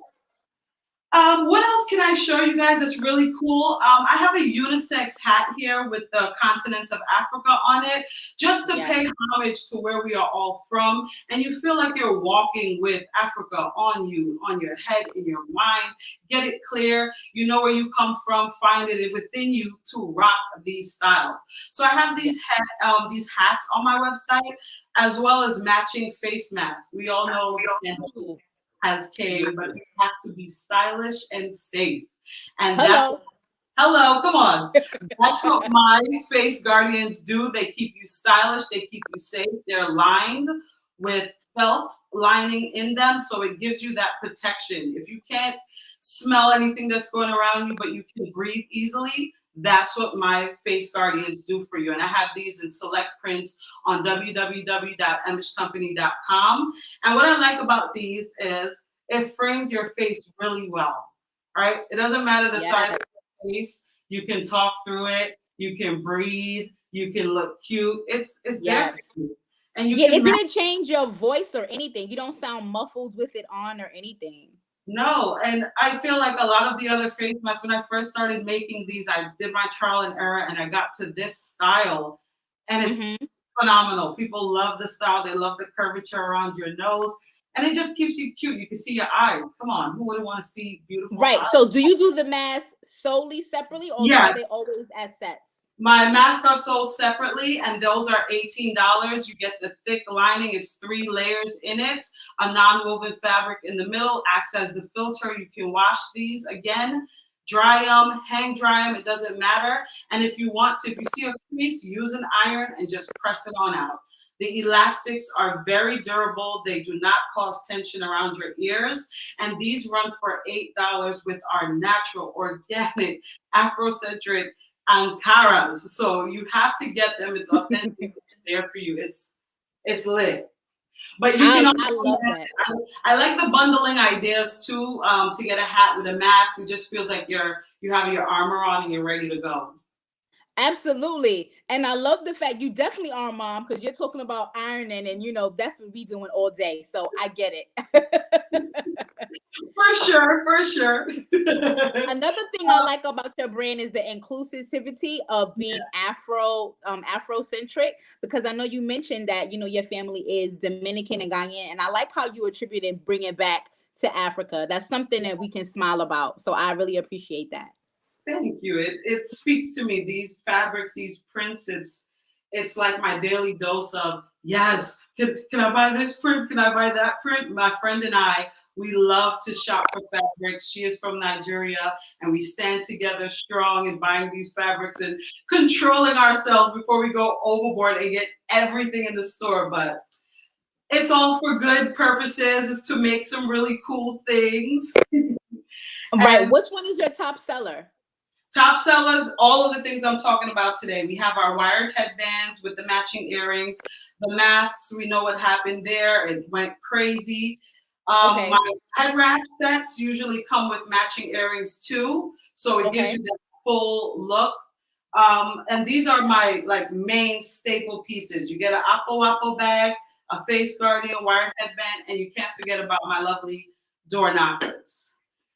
What else can I show you guys that's really cool? I have a unisex hat here with the continent of Africa on it, just to pay homage to where we are all from. And you feel like you're walking with Africa on you, on your head, in your mind. Get it clear. You know where you come from. Find it within you to rock these styles. So I have these hats on my website, as well as matching face masks. We all know has came, but you have to be stylish and safe. And hello, come on. That's what my face guardians do. They keep you stylish, they keep you safe. They're lined with felt lining in them, so it gives you that protection. If you can't smell anything that's going around you, but you can breathe easily, that's what my face guardians do for you. And I have these in select prints on www.emishcompany.com. And what I like about these is it frames your face really well, right? It doesn't matter the size of your face. You can talk through it. You can breathe. You can look cute. It's there for you. And you can it didn't change your voice or anything. You don't sound muffled with it on or anything. No, and I feel like a lot of the other face masks, when I first started making these, I did my trial and error, and I got to this style, and it's phenomenal. People love the style. They love the curvature around your nose. And it just keeps you cute. You can see your eyes. Come on, who wouldn't want to see beautiful Right. eyes? So do you do the mask solely separately, or are they Yes. always as sets? My masks are sold separately, and those are $18. You get the thick lining. It's 3 layers in it. A non-woven fabric in the middle acts as the filter. You can wash these again, dry them, hang dry them. It doesn't matter. And if you want to, if you see a crease, use an iron and just press it on out. The elastics are very durable. They do not cause tension around your ears. And these run for $8 with our natural, organic, Afrocentric Ankaras. So you have to get them. It's authentic. It's there for you. It's lit. But you can I love that. I like the bundling ideas too. To get a hat with a mask, it just feels like you have your armor on and you're ready to go. Absolutely. And I love the fact you definitely are, Mom, because you're talking about ironing, and that's what we doing all day. So I get it. For sure. Another thing I like about your brand is the inclusivity of being Afrocentric, because I know you mentioned that your family is Dominican and Ghanaian, and I like how you attribute and bring it back to Africa. That's something that we can smile about. So I really appreciate that. Thank you. It speaks to me. These fabrics, these prints, it's like my daily dose of yes. Can I buy this print? Can I buy that print? My friend and I, we love to shop for fabrics. She is from Nigeria, and we stand together strong in buying these fabrics and controlling ourselves before we go overboard and get everything in the store. But it's all for good purposes. It's to make some really cool things. Right. Which one is your top seller? Top sellers, all of the things I'm talking about today. We have our wired headbands with the matching earrings, the masks. We know what happened there. It went crazy. Okay. My head wrap sets usually come with matching earrings too, so it gives you that full look. And these are my main staple pieces. You get an Apple bag, a face guardian, wired headband, and you can't forget about my lovely door knockers.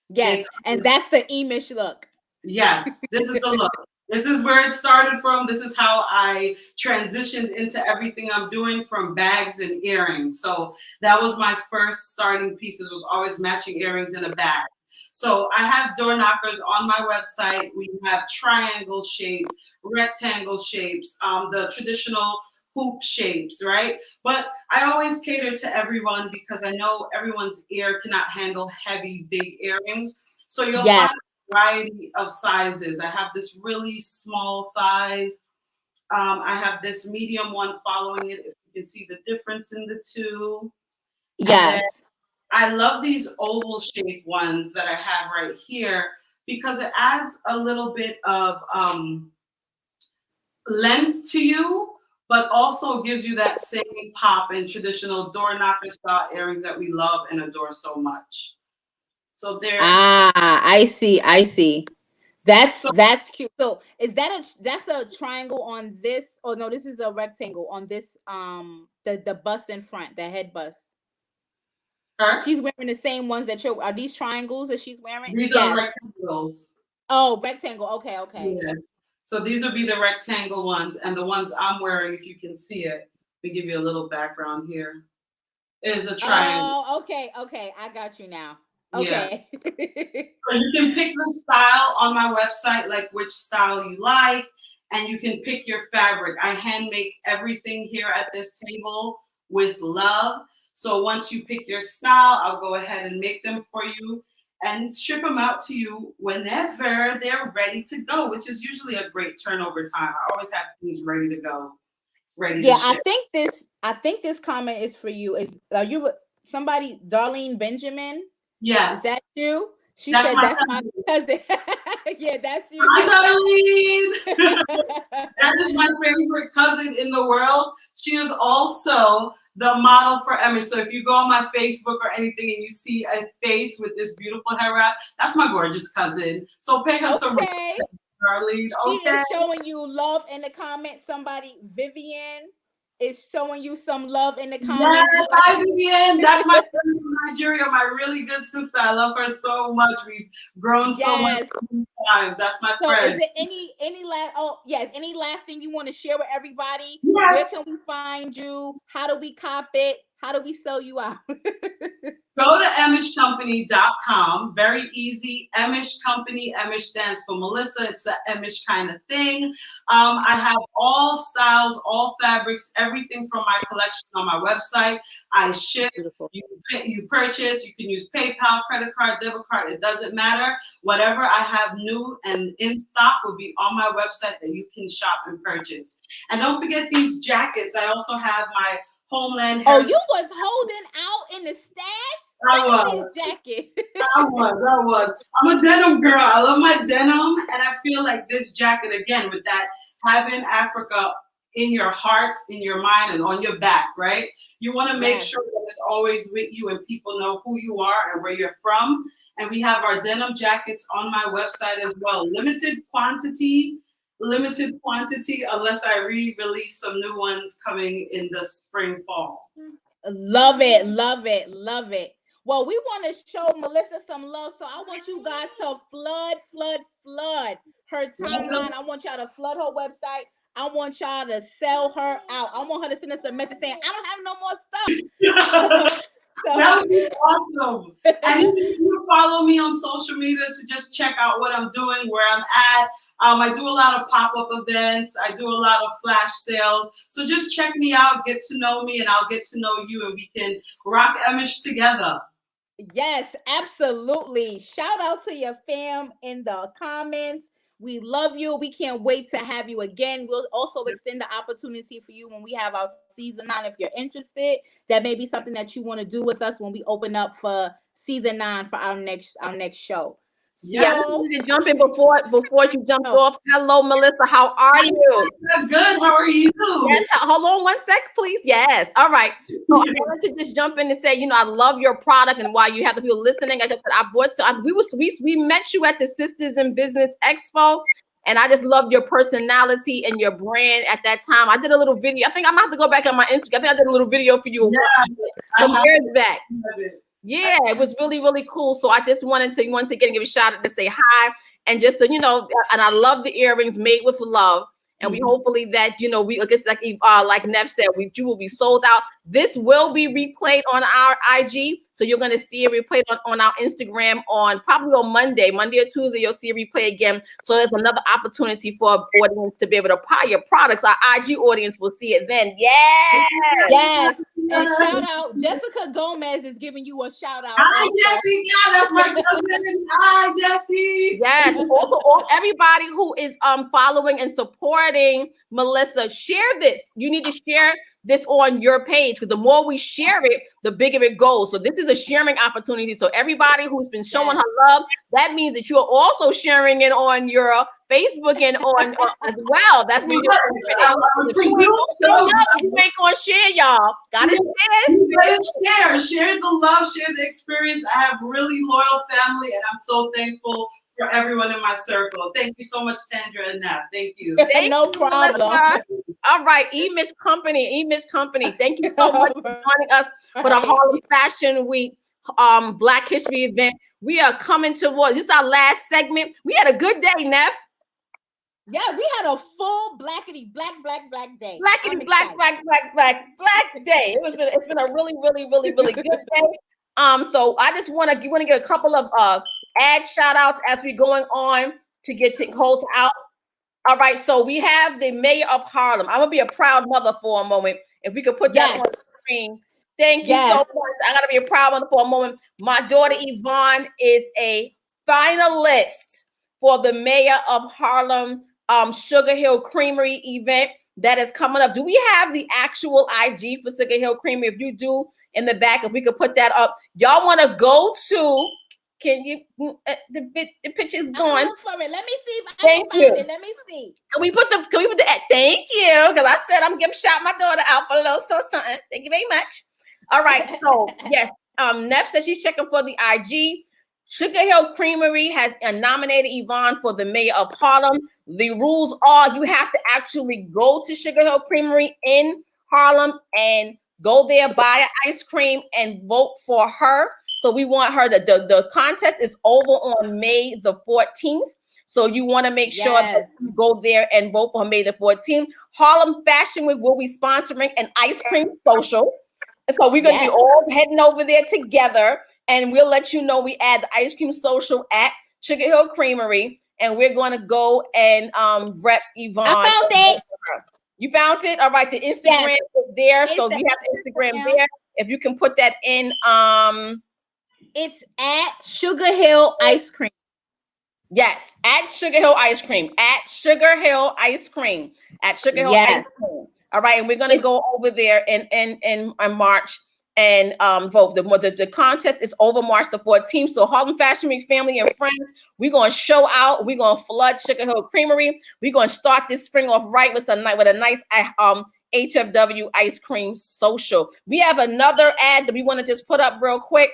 Yes, and that's the Emish look. Yes, this is the look. This is where it started from. This is how I transitioned into everything I'm doing, from bags and earrings. So that was my first starting pieces, was always matching earrings in a bag. So I have door knockers on my website. We have triangle shapes, rectangle shapes, the traditional hoop shapes, right? But I always cater to everyone because I know everyone's ear cannot handle heavy, big earrings. So you'll find variety of sizes. I have this really small size. I have this medium one following it, if you can see the difference in the two. Yes. I love these oval shaped ones that I have right here because it adds a little bit of length to you, but also gives you that same pop in traditional door knocker style earrings that we love and adore so much. So there. I see. That's cute. So is that's a triangle on this? Oh no, this is a rectangle on this. The bust in front, the head bust. She's wearing the same ones that are these triangles that she's wearing? These are rectangles. Oh, rectangle. Okay. Yeah. So these would be the rectangle ones, and the ones I'm wearing, if you can see it, let me give you a little background here, is a triangle. Oh, okay. I got you now. Okay. Yeah. So you can pick the style on my website, like which style you like, and you can pick your fabric. I hand make everything here at this table with love. So once you pick your style, I'll go ahead and make them for you and ship them out to you whenever they're ready to go, which is usually a great turnover time. I always have things ready to go, ready to ship. I think this comment is for you. Are you somebody, Darlene Benjamin? Yes. Is that you? She that's said my that's my cousin. Yeah, that's you. Hi, Darlene. That is my favorite cousin in the world. She is also the model for Emmy. So if you go on my Facebook or anything and you see a face with this beautiful hair wrap, that's my gorgeous cousin. So pay her some respect, Darlene. She is showing you love in the comments. Somebody, Vivian. is showing you some love in the comments. Yes, hi Vivian. That's my friend from Nigeria, my really good sister. I love her so much. We've grown so much times. That's my So friend. is it any last any last thing you want to share with everybody? Yes. Where can we find you? How do we cop it? How do we sell you out? Go to emishcompany.com. Very easy. Emish Company. Emish stands for Melissa. It's a Emish kind of thing. I have all styles, all fabrics, everything from my collection on my website. I ship. You purchase. You can use PayPal, credit card, debit card. It doesn't matter. Whatever I have new and in stock will be on my website that you can shop and purchase. And don't forget these jackets. I also have my Homeland Heritage. Oh, you was holding out in the stash? I was. Let me see this jacket. I was. I'm a denim girl. I love my denim, and I feel like this jacket, again, with that having Africa in your heart, in your mind, and on your back, right? You want to make sure that it's always with you and people know who you are and where you're from. And we have our denim jackets on my website as well. Limited quantity, unless I re-release some new ones coming in the spring, fall. Love it, love it, love it. Well, we want to show Melissa some love, so I want you guys to flood her timeline. I want y'all to flood her website. I want y'all to sell her out. I want her to send us a message saying, I don't have no more stuff. That would be awesome. And if you follow me on social media to just check out what I'm doing, where I'm at. I do a lot of pop-up events. I do a lot of flash sales. So just check me out, get to know me, and I'll get to know you, and we can rock Emish together. Yes, absolutely. Shout out to your fam in the comments. We love you. We can't wait to have you again. We'll also extend the opportunity for you when we have our season 9. If you're interested, that may be something that you want to do with us when we open up for season 9 for our next show. Yeah, I need to jump in before you jumped off. Hello, Melissa. How are you? I'm good. How are you? Yes. Hold on one sec, please. Yes. All right. So I wanted to just jump in and say, I love your product, and while you have the people listening, like I said, I bought. We met you at the Sisters in Business Expo, and I just loved your personality and your brand at that time. I did a little video. I think I'm gonna have to go back on my Instagram. I think I did a little video for you some years back. Yeah, it was really, really cool. So I just wanted to give a shout out to say hi, and just to, and I love the earrings made with love. And we hopefully that, we, I guess like Nev said, you will be sold out. This will be replayed on our IG. So you're going to see it replayed on our Instagram probably on Monday or Tuesday. You'll see a replay again. So there's another opportunity for our audience to be able to buy your products. Our IG audience will see it then. Yes. And shout out, Jessica Gomez is giving you a shout out. Hi, Jessie. Yeah, that's my cousin. Hi, Jessie. Yes. Also, everybody who is following and supporting Melissa, share this. You need to share this on your page, because the more we share it, the bigger it goes. So this is a sharing opportunity. So everybody who's been showing her love, that means that you are also sharing it on your Facebook and on as well. That's what you ain't gonna share, y'all. Gotta share the love, share the experience. I have really loyal family, and I'm so thankful for everyone in my circle. Thank you so much, Tandra and Nap. Thank you. No problem. All right, Emish Company. Thank you so much for joining us for the Harlem Fashion Week Black History event. We are coming towards this is our last segment. We had a good day, Neff. Yeah, we had a full black day. Black day. It's been a really, really, really, really good day. So I just want to give a couple of ad shout outs as we're going on to get to close out. All right, so we have the mayor of Harlem. I'm gonna be a proud mother for a moment. If we could put that on the screen. Thank you so much. I gotta be a proud mother for a moment. My daughter Yvonne is a finalist for the mayor of Harlem Sugar Hill Creamery event that is coming up. Do we have the actual IG for Sugar Hill Creamery? If you do, in the back, if we could put that up. Y'all want to go to? Can you? The picture's gone. Look for it. Let me see if I can find it. Let me see. Can we put the? Thank you, because I said I'm gonna shout my daughter out for a little something. Thank you very much. All right, so yes, Neff says she's checking for the IG. Sugar Hill Creamery has nominated Yvonne for the mayor of Harlem. The rules are you have to actually go to Sugar Hill Creamery in Harlem and go there, buy an ice cream, and vote for her. So we want her to, the contest is over on May the 14th. So you want to make sure that you go there and vote for May the 14th. Harlem Fashion Week will be sponsoring an ice cream social. And so we're going to be all heading over there together, and we'll let you know. We add the ice cream social at Sugar Hill Creamery, and we're going to go and rep Yvonne. I found it. You found it? All right. The Instagram is there. So you have Instagram there. If you can put that in. It's at Sugar Hill Ice Cream. Yes, at Sugar Hill Ice Cream. At Sugar Hill Ice Cream. At Sugar Hill Ice Cream. All right, and we're gonna go over there in March and vote. The contest is over March the 14th. So Harlem Fashion Week family and friends, we're gonna show out. We're gonna flood Sugar Hill Creamery. We're gonna start this spring off right with a nice HFW ice cream social. We have another ad that we want to just put up real quick.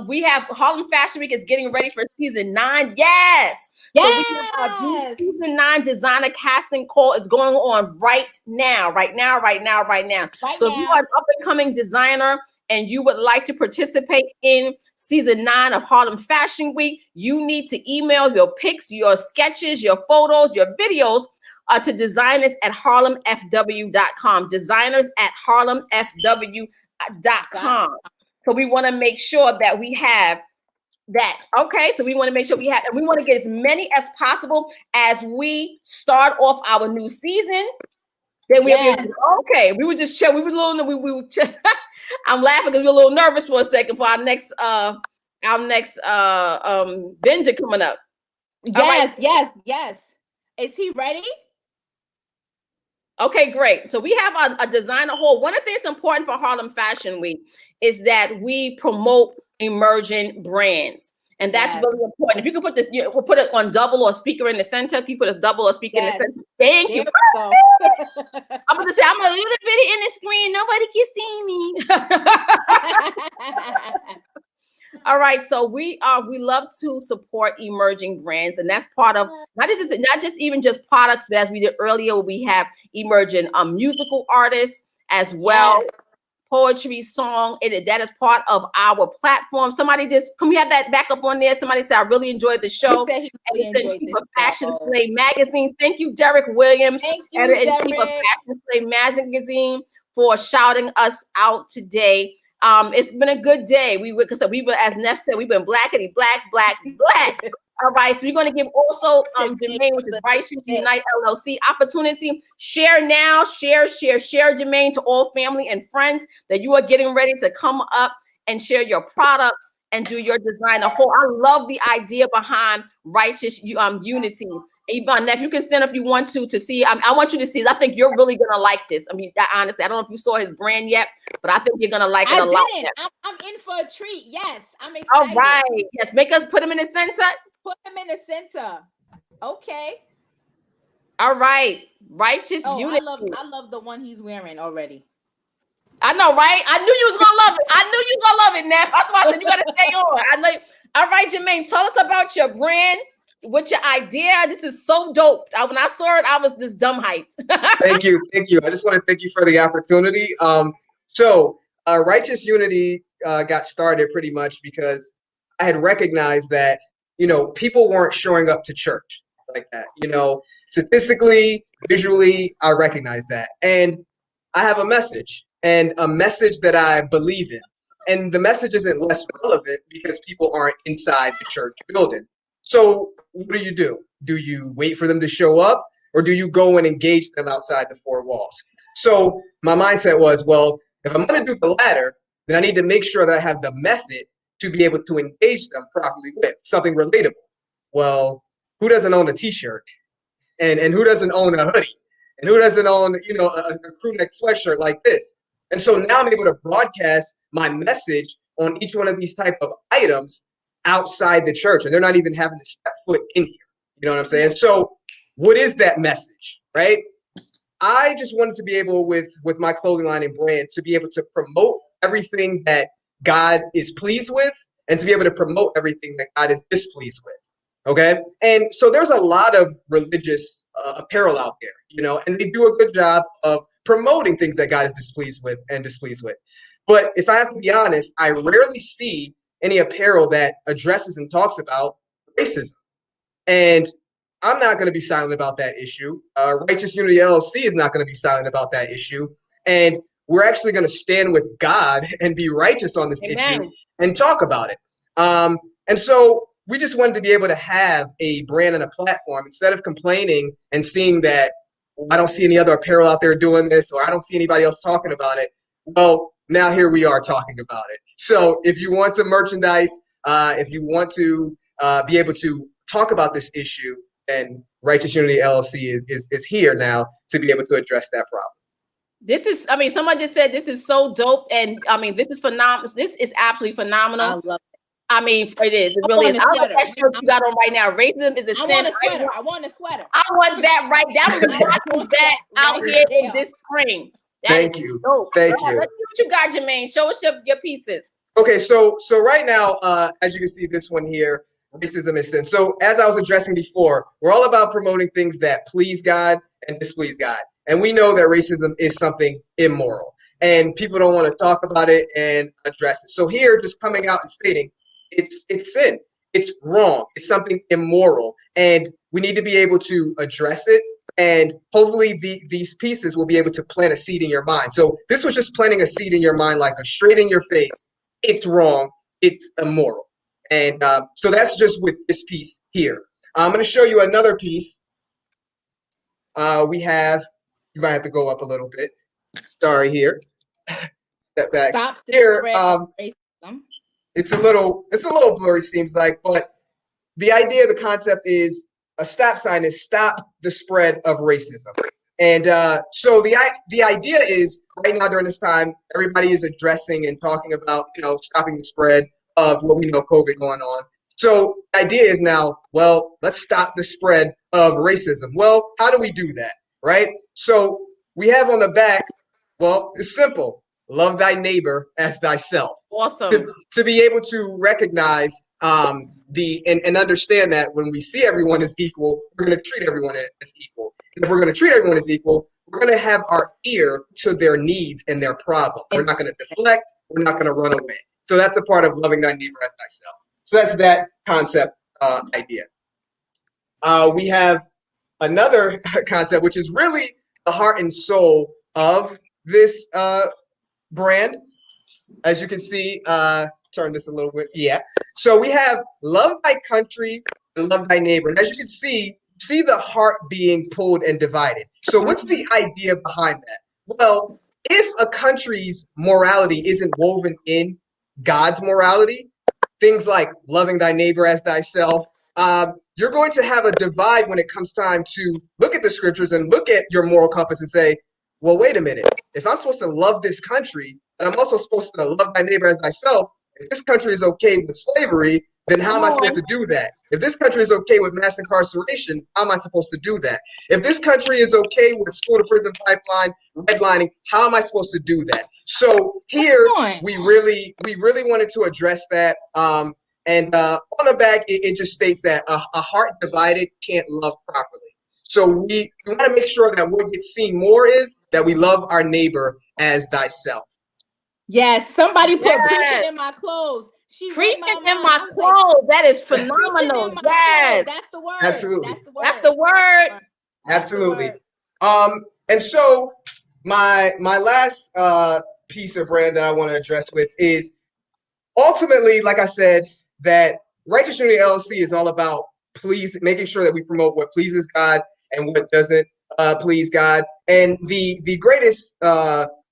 We have Harlem Fashion Week is getting ready for season 9. Yes. So we have season 9 designer casting call is going on right now. So if you are an up and coming designer and you would like to participate in season 9 of Harlem Fashion Week, you need to email your pics, your sketches, your photos, your videos to designers at harlemfw.com. Designers at harlemfw.com. So we want to make sure that we have that. Okay. So we want to make sure we have, and we want to get as many as possible as we start off our new season. Then we okay. We were just chill. We were a little. I'm laughing because we're a little nervous for a second for our next vendor coming up. Yes. Is he ready? Okay, great. So we have a designer hall. One of the things important for Harlem Fashion Week is that we promote emerging brands. And that's really important. If you can put this, we'll put it on double or speaker in the center. Can you put a double or speaker in the center? Thank you. I'm going to say, I'm a little bit in the screen. Nobody can see me. All right, so we love to support emerging brands, and that's part of not just even just products, but as we did earlier, we have emerging musical artists as well, poetry, song. That is part of our platform. Somebody can we have that back up on there? Somebody said I really enjoyed the show. Editor-in-Chief of Fashion Slay Magazine. Thank you, Derek Williams, Editor-in-Chief of Fashion Slay Magazine, for shouting us out today. It's been a good day. We were, as Neff said, we've been blackity black. All right, so we're going to give also Jermaine, which is Righteous Unite LLC, opportunity. Share now, share Jermaine to all family and friends that you are getting ready to come up and share your product and do your design. I love the idea behind Righteous Unity. Yvonne, if you can stand if you want to see, I want you to see. I think you're really gonna like this. I mean, honestly, I don't know if you saw his brand yet, but I think you're gonna like it a lot. I'm in for a treat. Yes, I'm excited. All right, yes, make us put him in the center. Put him in the center. Okay. All right, Righteous Unity. I love the one he's wearing already. I know, right? I knew you was gonna love it. Neff. That's why I said you gotta stay on. I know. All right, Jermaine, tell us about your brand. What's your idea? This is so dope. When I saw it, I was just dumb hyped. Thank you. I just want to thank you for the opportunity. So Righteous Unity got started pretty much because I had recognized that, people weren't showing up to church like that. Statistically, visually, I recognize that. And I have a message that I believe in. And the message isn't less relevant because people aren't inside the church building. So what do? Do you wait for them to show up, or do you go and engage them outside the four walls? So my mindset was, well, if I'm going to do the latter, then I need to make sure that I have the method to be able to engage them properly with something relatable. Well, who doesn't own a t-shirt? And who doesn't own a hoodie? And who doesn't own, a crew neck sweatshirt like this? And so now I'm able to broadcast my message on each one of these type of items outside the church, and they're not even having to step foot in here. You know what I'm saying? So what is that message, right? I just wanted to be able, with my clothing line and brand, to be able to promote everything that God is pleased with and to be able to promote everything that God is displeased with. Okay. And so there's a lot of religious apparel out there, and they do a good job of promoting things that God is displeased with and displeased with. But if I have to be honest, I rarely see any apparel that addresses and talks about racism. And I'm not going to be silent about that issue. Righteous Unity LLC is not going to be silent about that issue. And we're actually going to stand with God and be righteous on this issue and talk about it. And so we just wanted to be able to have a brand and a platform instead of complaining and seeing that I don't see any other apparel out there doing this, or I don't see anybody else talking about it. Well, now here we are talking about it. So if you want some merchandise, if you want to be able to talk about this issue, then Righteous Unity LLC is here now to be able to address that problem. This is, I mean, someone just said this is so dope, and I mean, this is phenomenal. This is absolutely phenomenal. I love it. I mean, it is. It really is. I don't know that shirt you got on right now. Racism is a sin. I want a sweater. I want a sweater. I want that right. That was rocking that out here in this spring. Thank you. Dope. Thank you. Let's see what you got, Jermaine. Show us your pieces. Okay, so right now, as you can see, this one here, racism is sin. So as I was addressing before, we're all about promoting things that please God and displease God. And we know that racism is something immoral, and people don't want to talk about it and address it. So here, just coming out and stating, it's sin. It's wrong. It's something immoral, and we need to be able to address it. And hopefully these pieces will be able to plant a seed in your mind. So this was just planting a seed in your mind, like a straight in your face. It's wrong. It's immoral. And so that's just with this piece here. I'm going to show you another piece. We have, you might have to go up a little bit. Sorry here. Step back. Stop here. Racism. It's a little blurry, seems like, but the idea, the concept is a stop sign is stop the spread of racism. And so the idea is right now during this time, everybody is addressing and talking about, stopping the spread of what we know COVID going on. So the idea is now, well, let's stop the spread of racism. Well, how do we do that, right? So we have on the back, well, it's simple. Love thy neighbor as thyself. Awesome. To be able to recognize and understand that when we see everyone as equal, we're going to treat everyone as equal. And if we're going to treat everyone as equal, we're going to have our ear to their needs and their problems. We're not going to deflect. We're not going to run away. So that's a part of loving thy neighbor as thyself. So that's that concept idea. We have another concept, which is really the heart and soul of this brand. As you can see, turn this a little bit. Yeah. So we have love thy country and love thy neighbor. And as you can see the heart being pulled and divided. So what's the idea behind that? Well, if a country's morality isn't woven in God's morality, things like loving thy neighbor as thyself, you're going to have a divide when it comes time to look at the scriptures and look at your moral compass and say, well, wait a minute. If I'm supposed to love this country, and I'm also supposed to love thy neighbor as thyself, if this country is okay with slavery, then how am I supposed to do that? If this country is okay with mass incarceration, how am I supposed to do that? If this country is okay with school to prison pipeline, redlining, how am I supposed to do that? So here we really wanted to address that. And on the back, it just states that a heart divided can't love properly. So we want to make sure that what gets seen more is that we love our neighbor as thyself. Yes, somebody put preaching in my clothes. She preaching in my clothes. That is phenomenal. Yes, that's the word. Absolutely. That's the word. Absolutely. And so my last piece of brand that I want to address with is ultimately, like I said, that Righteous Unity LLC is all about making sure that we promote what pleases God and what doesn't please God. And the greatest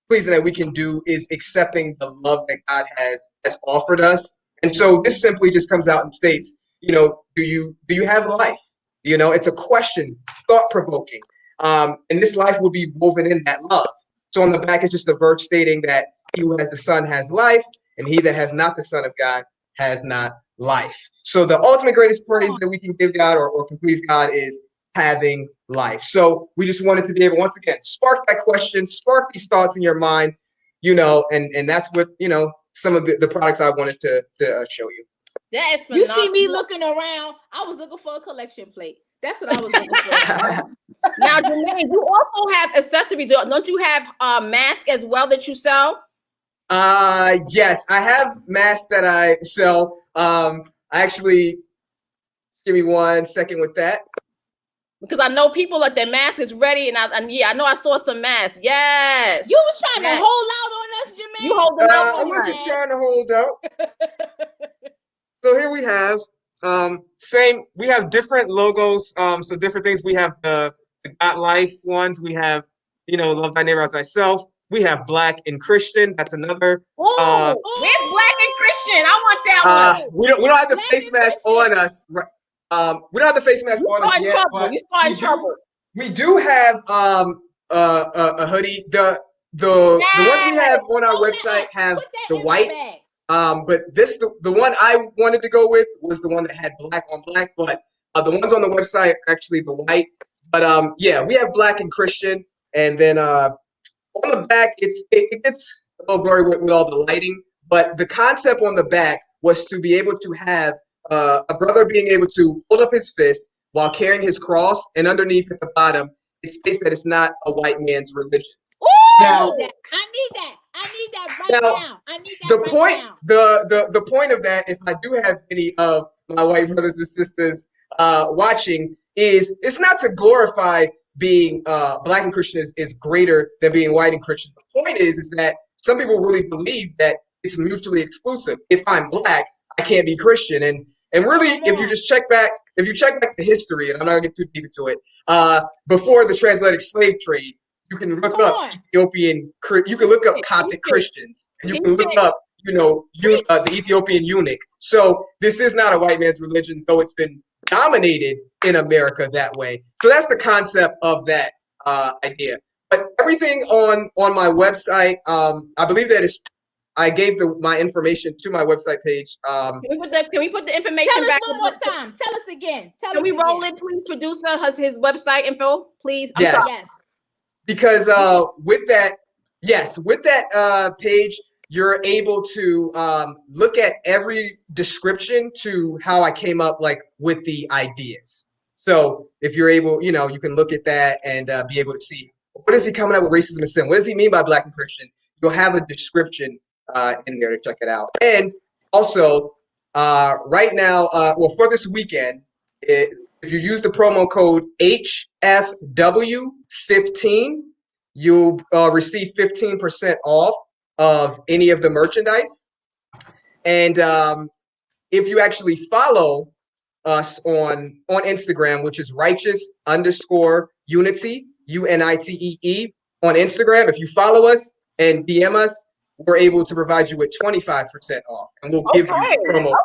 pleasing that we can do is accepting the love that God has offered us. And so this simply just comes out and states, do you have life? It's a question, thought-provoking. And this life will be woven in that love. So on the back is just a verse stating that he who has the Son has life, and he that has not the Son of God has not life. So the ultimate greatest praise that we can give God or can please God is having life. So we just wanted to be able, once again, spark that question, spark these thoughts in your mind, and that's what, some of the products I wanted to show you. That is phenomenal. You see me looking around. I was looking for a collection plate. That's what I was looking for. Now, Jermaine, you also have accessories. Don't you have masks as well that you sell? Yes, I have masks that I sell. I actually, just give me 1 second with that. Because I know people like their mask is ready, and yeah, I know I saw some masks. Yes. You was trying to hold out on us, Jermaine. You holding out I on wasn't us. trying to hold out. So here we have we have different logos, so different things. We have the Got Life ones. We have, Love Thy Neighbor as Thyself. We have Black and Christian. That's another. Oh, where's Black and Christian? I want that one. We don't have the face mask on us. We don't have the face mask on us yet, but you start in trouble. we do have a hoodie. The ones we have on our website have the white. But the one I wanted to go with was the one that had black on black. But the ones on the website are actually the white. But yeah, we have Black and Christian, and then on the back it gets a little blurry with all the lighting. But the concept on the back was to be able to have a brother being able to hold up his fist while carrying his cross, and underneath at the bottom it states that it's not a white man's religion. Now, I need that. I need that right now. I need that right now. The point of that, if I do have any of my white brothers and sisters watching, is it's not to glorify being Black and Christian is greater than being white and Christian. The point is that some people really believe that it's mutually exclusive. If I'm Black, I can't be Christian, and really, if you check back the history, and I'm not gonna get too deep into it, before the transatlantic slave trade, you can look up Ethiopian. You can look up Coptic Christians, and you can look up, the Ethiopian eunuch. So this is not a white man's religion, though it's been dominated in America that way. So that's the concept of that idea. But everything on my website, I believe that is. I gave my information to my website page. Can we put the information Tell us back one more time? Tell us again. Can we roll it, please? Producer has his website info, please. Yes. Because with that page, you're able to look at every description to how I came up with the ideas. So if you're able, you can look at that and be able to see, what is he coming up with racism and sin? What does he mean by Black and Christian? You'll have a description in there to check it out. And also, right now, for this weekend, if you use the promo code HFW15, you'll receive 15% off of any of the merchandise. And if you actually follow us on Instagram, which is righteous_unity, UNITEE on Instagram, if you follow us and DM us, we're able to provide you with 25% off, and we'll give you the promo code.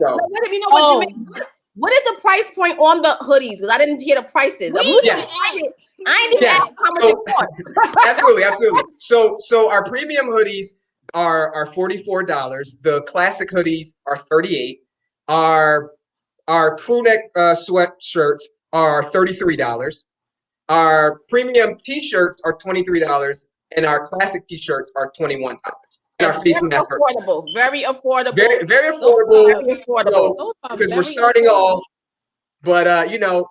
So, let me know what you mean. What is the price point on the hoodies? Because I didn't hear the prices. I ain't even asked how much it costs. Absolutely. So our premium hoodies are $44. The classic hoodies are $38. Our crew neck sweatshirts are $33. Our premium t-shirts are $23, and our classic t-shirts are $21. And our face masks are very affordable. Very affordable. Because we're starting off, but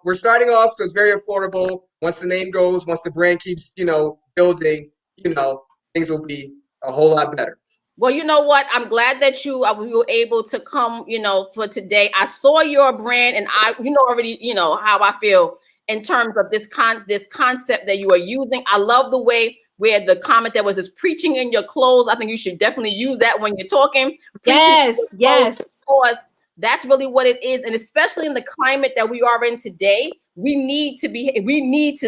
we're starting off, so it's very affordable. Once the name goes, once the brand keeps, building, things will be a whole lot better. Well, you know what? I'm glad that you were able to come, for today. I saw your brand, and already, how I feel in terms of this concept that you are using. I love the way where the comment that was preaching in your clothes. I think you should definitely use that when you're talking. Yes. Because that's really what it is. And especially in the climate that we are in today, we need to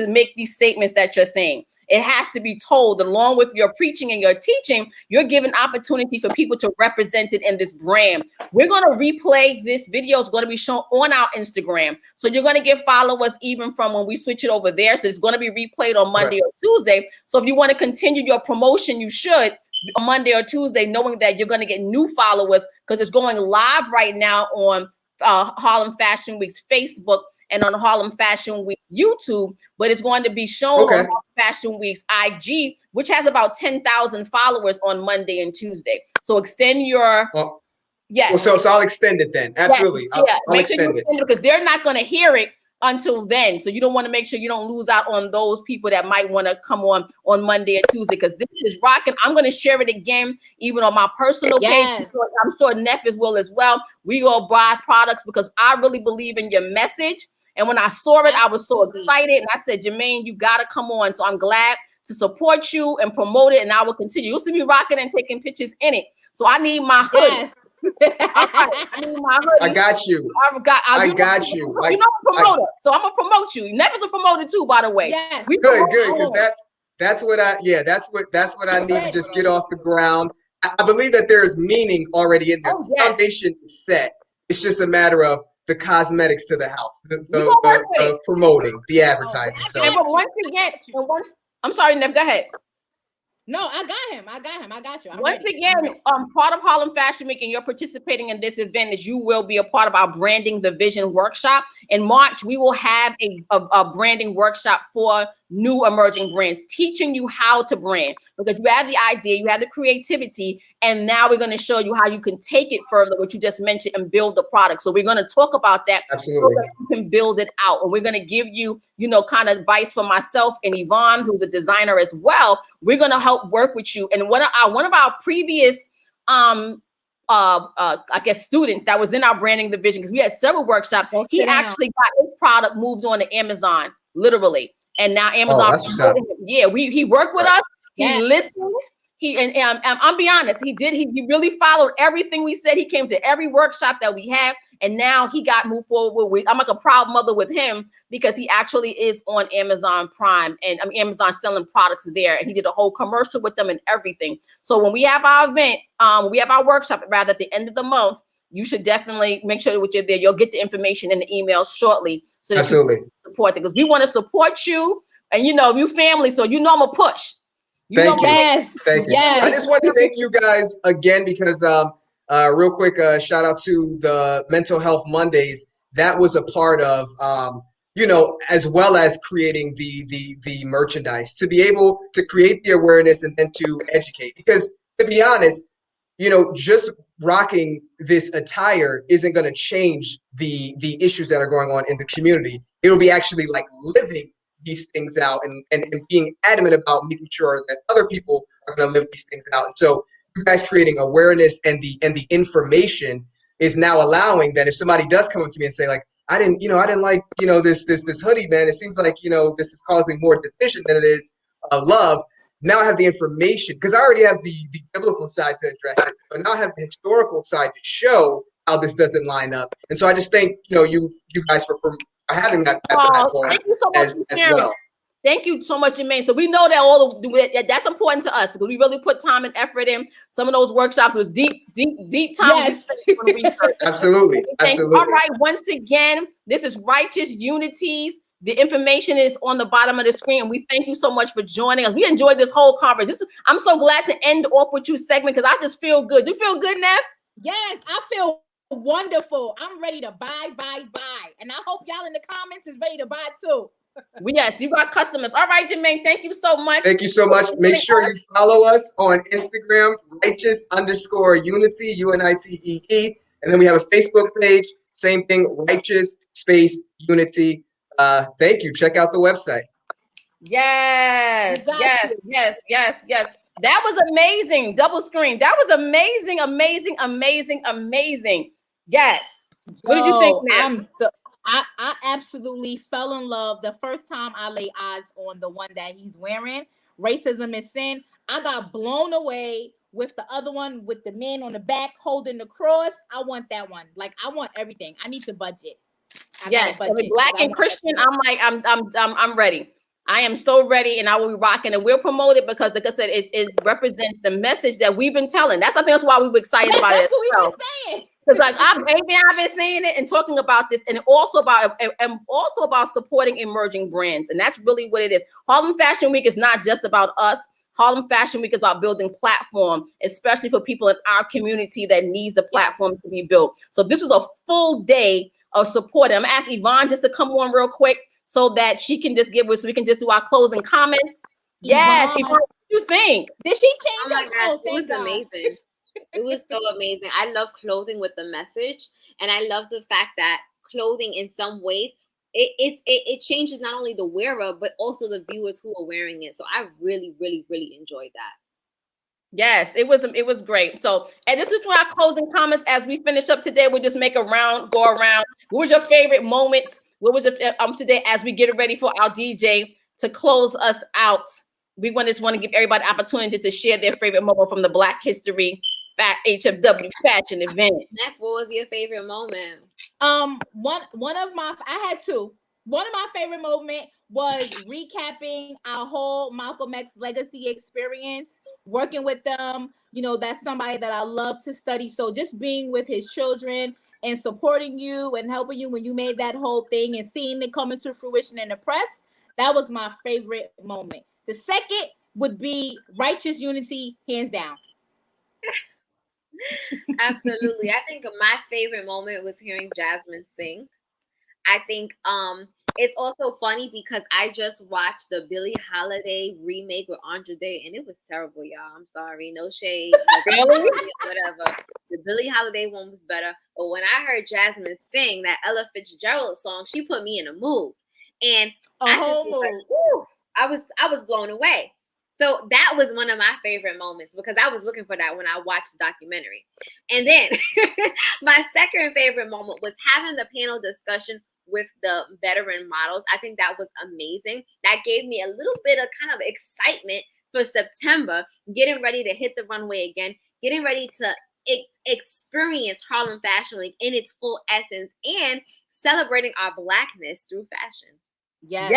make these statements that you're saying. It has to be told along with your preaching and your teaching. You're giving opportunity for people to represent it in this brand. We're going to replay this video. It's going to be shown on our Instagram. So you're going to get followers even from when we switch it over there. So it's going to be replayed on Monday or Tuesday. So if you want to continue your promotion, you should on Monday or Tuesday, knowing that you're going to get new followers because it's going live right now on Harlem Fashion Week's Facebook and on Harlem Fashion Week YouTube, but it's going to be shown on Harlem Fashion Week's IG, which has about 10,000 followers on Monday and Tuesday. So extend your so I'll extend it then. Absolutely. Make sure you extend it because they're not going to hear it until then. So you don't want to make sure you don't lose out on those people that might want to come on Monday or Tuesday, because this is rocking. I'm going to share it again, even on my personal page. I'm sure Nefis will as well. We all buy products because I really believe in your message. And when I saw it, I was so excited. And I said, Jermaine, you got to come on. So I'm glad to support you and promote it. And I will continue. You'll see me rocking and taking pictures in it. So I need my hoodie. I need my hoodie. I got you. I got you. You know I'm a promoter, so I'm gonna promote you. Never's a promoter too, by the way. Yes. Good, because that's what I need to just get off the ground. I believe that there is meaning already in there. The foundation is set. It's just a matter of the cosmetics to the house, the promoting, the advertising. So once again, I'm sorry, Nev, go ahead. No, I got him. I got you. Once again, part of Harlem Fashion Week, and you're participating in this event, is you will be a part of our Branding the Vision workshop. In March, we will have a branding workshop for new emerging brands, teaching you how to brand, because you have the idea, you have the creativity, and now we're going to show you how you can take it further, what you just mentioned, and build the product. So we're going to talk about that. Absolutely. So that you can build it out. And we're going to give you, kind of advice for myself and Yvonne, who's a designer as well. We're going to help work with you. And one of our previous, I guess, students that was in our Branding Division, because we had several workshops, he actually got his product moved on to Amazon, literally. And now Amazon, he worked with us. He listened. And I'll be honest, he really followed everything we said. He came to every workshop that we had, and now he got moved forward with. I'm like a proud mother with him, because he actually is on Amazon Prime, and Amazon selling products there, and he did a whole commercial with them and everything. So when we have our event, we have our workshop at the end of the month, you should definitely make sure that you're there. You'll get the information in the email shortly, so that you can support it, because we want to support you, and you family, so I'm a push. Thank you. I just want to thank you guys again, because real quick, shout out to the Mental Health Mondays. That was a part of as well as creating the merchandise, to be able to create the awareness and then to educate. Because to be honest, just rocking this attire isn't going to change the issues that are going on in the community. It will be actually like living these things out and being adamant about making sure that other people are going to live these things out. And so you guys creating awareness and the information is now allowing that if somebody does come up to me and say, like, I didn't like, this hoodie, man, it seems like, this is causing more division than it is love. Now I have the information, because I already have the biblical side to address it, but now I have the historical side to show how this doesn't line up. And so I just thank you guys for having that platform. Thank you so much as well. Thank you so much, Jermaine. So we know that that's important to us, because we really put time and effort in. Some of those workshops was deep time. Yes. Absolutely. All right. Once again, this is Righteous Unities. The information is on the bottom of the screen. And we thank you so much for joining us. We enjoyed this whole conference. I'm so glad to end off with you segment, because I just feel good. You feel good, Nev? Yes, I feel wonderful. I'm ready to buy. And I hope y'all in the comments is ready to buy too. Yes, you got customers. All right, Jermaine, thank you so much. Thank you so much. Make sure you follow us on Instagram, righteous_unity, UNITEE. And then we have a Facebook page, same thing, righteous_unity. Thank you. Check out the website. Yes. That was amazing. Double screen. That was amazing. Yes. What did you think, man? I absolutely fell in love the first time I laid eyes on the one that he's wearing. Racism is Sin. I got blown away with the other one with the men on the back holding the cross. I want that one. Like, I want everything. I need to budget. Yes, Black and Christian. I'm ready. I am so ready, and I will be rocking. And we'll promote it because, like I said, it represents the message that we've been telling. That's why we were excited about it. That's what we've been saying. Because I've been saying it and talking about this, and also about supporting emerging brands, and that's really what it is. Harlem Fashion Week is not just about us. Harlem Fashion Week is about building platform, especially for people in our community that needs the platform to be built. So this was a full day of support. I'm gonna ask Yvonne just to come on real quick so that she can just so we can just do our closing comments. Yes, Yvonne, what do you think? Did she change her clothes? It was amazing. It was so amazing. I love clothing with the message, and I love the fact that clothing in some ways it changes not only the wearer but also the viewers who are wearing it. So I really, really, really enjoyed that. Yes, it was great. So, and this is for our closing comments as we finish up today. We'll just make go around. What was your favorite moments? What was it today as we get ready for our DJ to close us out? We just want to give everybody opportunity to share their favorite moment from the Black History HFW fashion event. Neff, what was your favorite moment? I had two. One of my favorite moments was recapping our whole Malcolm X legacy experience, working with them. You know, that's somebody that I love to study. So just being with his children and supporting you and helping you when you made that whole thing and seeing it come into fruition in the press, that was my favorite moment. The second would be Righteous Unity, hands down. Absolutely. I think my favorite moment was hearing Jasmine sing. I think it's also funny because I just watched the Billie Holiday remake with Andra Day and it was terrible, y'all. I'm sorry. No shade. Really? Whatever. The Billie Holiday one was better. But when I heard Jasmine sing that Ella Fitzgerald song, she put me in a mood. And I just was like, woo, I was blown away. So that was one of my favorite moments because I was looking for that when I watched the documentary. And then my second favorite moment was having the panel discussion with the veteran models. I think that was amazing. That gave me a little bit of kind of excitement for September, getting ready to hit the runway again, getting ready to experience Harlem Fashion Week in its full essence and celebrating our Blackness through fashion. Yes.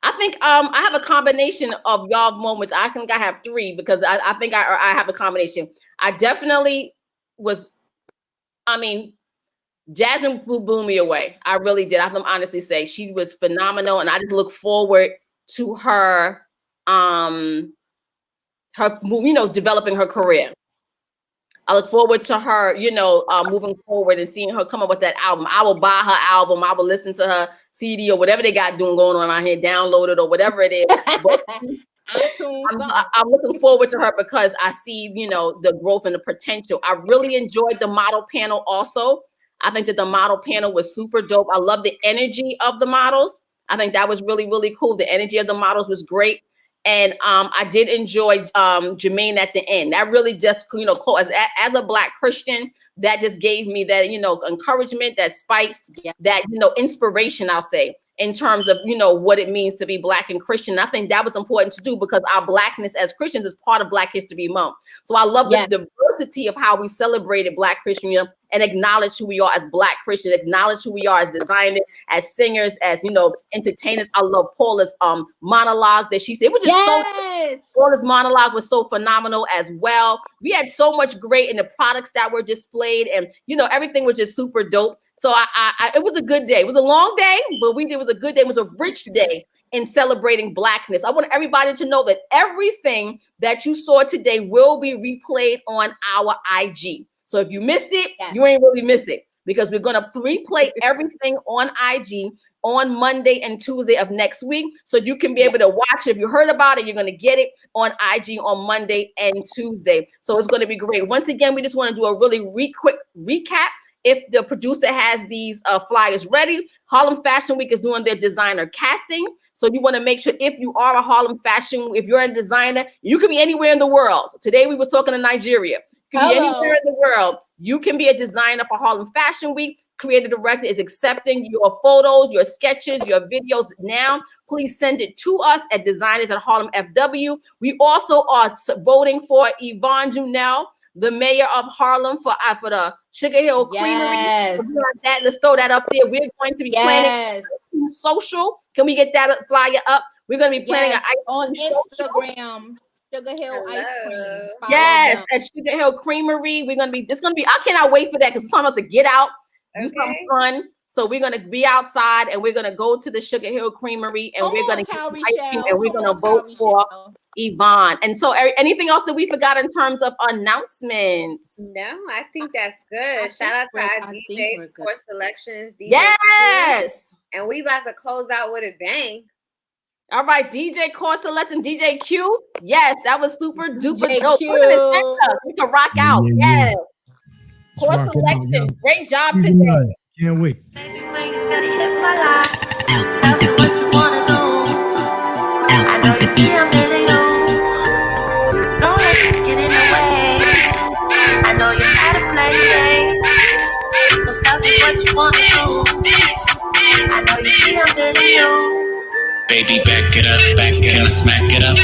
I think I have a combination of y'all moments. I think I have three because I think I have a combination. I definitely was. I mean, Jasmine blew me away. I really did. I can honestly say she was phenomenal, and I just look forward to her, developing her career. I look forward to her, moving forward and seeing her come up with that album. I will buy her album. I will listen to her CD or whatever they got going on around here, download it or whatever it is. But I'm looking forward to her because I see, the growth and the potential. I really enjoyed the model panel also. I think that the model panel was super dope. I love the energy of the models. I think that was really, really cool. The energy of the models was great. And I did enjoy Jermaine at the end. That really just, as a Black Christian, that just gave me that, encouragement, that spikes, that, inspiration, I'll say, in terms of, what it means to be Black and Christian. I think that was important to do because our Blackness as Christians is part of Black History Month. So I love the diversity of how we celebrated Black Christian and acknowledge who we are as Black Christians, acknowledge who we are as designers, as singers, as, entertainers. I love Paula's monologue that she said. It was just Paula's monologue was so phenomenal as well. We had so much great in the products that were displayed and, everything was just super dope. So it was a good day. It was a long day, but it was a good day. It was a rich day in celebrating Blackness. I want everybody to know that everything that you saw today will be replayed on our IG. So if you missed it, you ain't really miss it because we're going to replay everything on IG on Monday and Tuesday of next week. So you can be able to watch it. If you heard about it, you're going to get it on IG on Monday and Tuesday. So it's going to be great. Once again, we just want to do a really quick recap. If the producer has these flyers ready, Harlem Fashion Week is doing their designer casting. So you want to make sure if you are a Harlem Fashion, if you're a designer, you can be anywhere in the world. Today we were talking to Nigeria. You can be anywhere in the world. You can be a designer for Harlem Fashion Week. Creative Director is accepting your photos, your sketches, your videos now. Please send it to us at designers@harlemfw. We also are voting for Yvonne Junell, the mayor of Harlem, for the Sugar Hill Creamery. Let's throw that up there. We're going to be planning social. Can we get that flyer up? We're going to be planning on Instagram. Sugar Hill Ice Cream. Yes, at Sugar Hill Creamery. I cannot wait for that because it's time to get out, do something fun. So we're going to be outside and we're going to go to the Sugar Hill Creamery and we're going to get ice cream and we're going to vote for Yvonne. And so anything else that we forgot in terms of announcements? No, I think that's good. Shout out to our DJ for selections. DJ yes. Q. And we about to close out with a bang. All right, DJ Core Selection, DJ Q. Yes, that was super duper DJ dope. Q. We can rock out. Yes. Core Selection. Great job today. Can't wait. I know you see I'm feeling you. Don't let it get in the way. I know you gotta play games, but tell me what you wanna do. I know you see I'm feeling you. Baby, back it up, can I smack it up,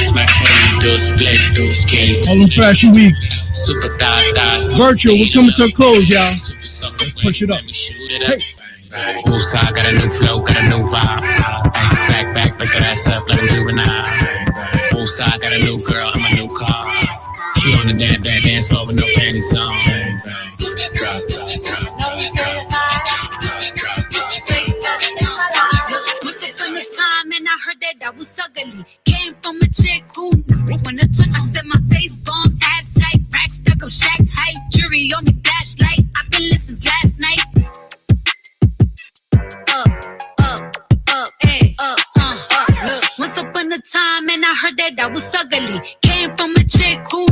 do a split, Harlem Fashion Week. super thighs. Virtual, we're coming to a close, y'all. Let's push it up. Hey. Woosah, got a new flow, got a new vibe. Ay, back, pick that ass up like a juvenile. Woosah, got a new girl, I'm a new car. She on the dance floor with no panties on. Drop. And I heard that I was ugly. Came from a chick who when I touch, I said my face bomb, abs tight, rack stuck up, shack height, jury on me, flashlight. I've been listening since last night. Look, once upon a time, and I heard that I was ugly. Came from a chick who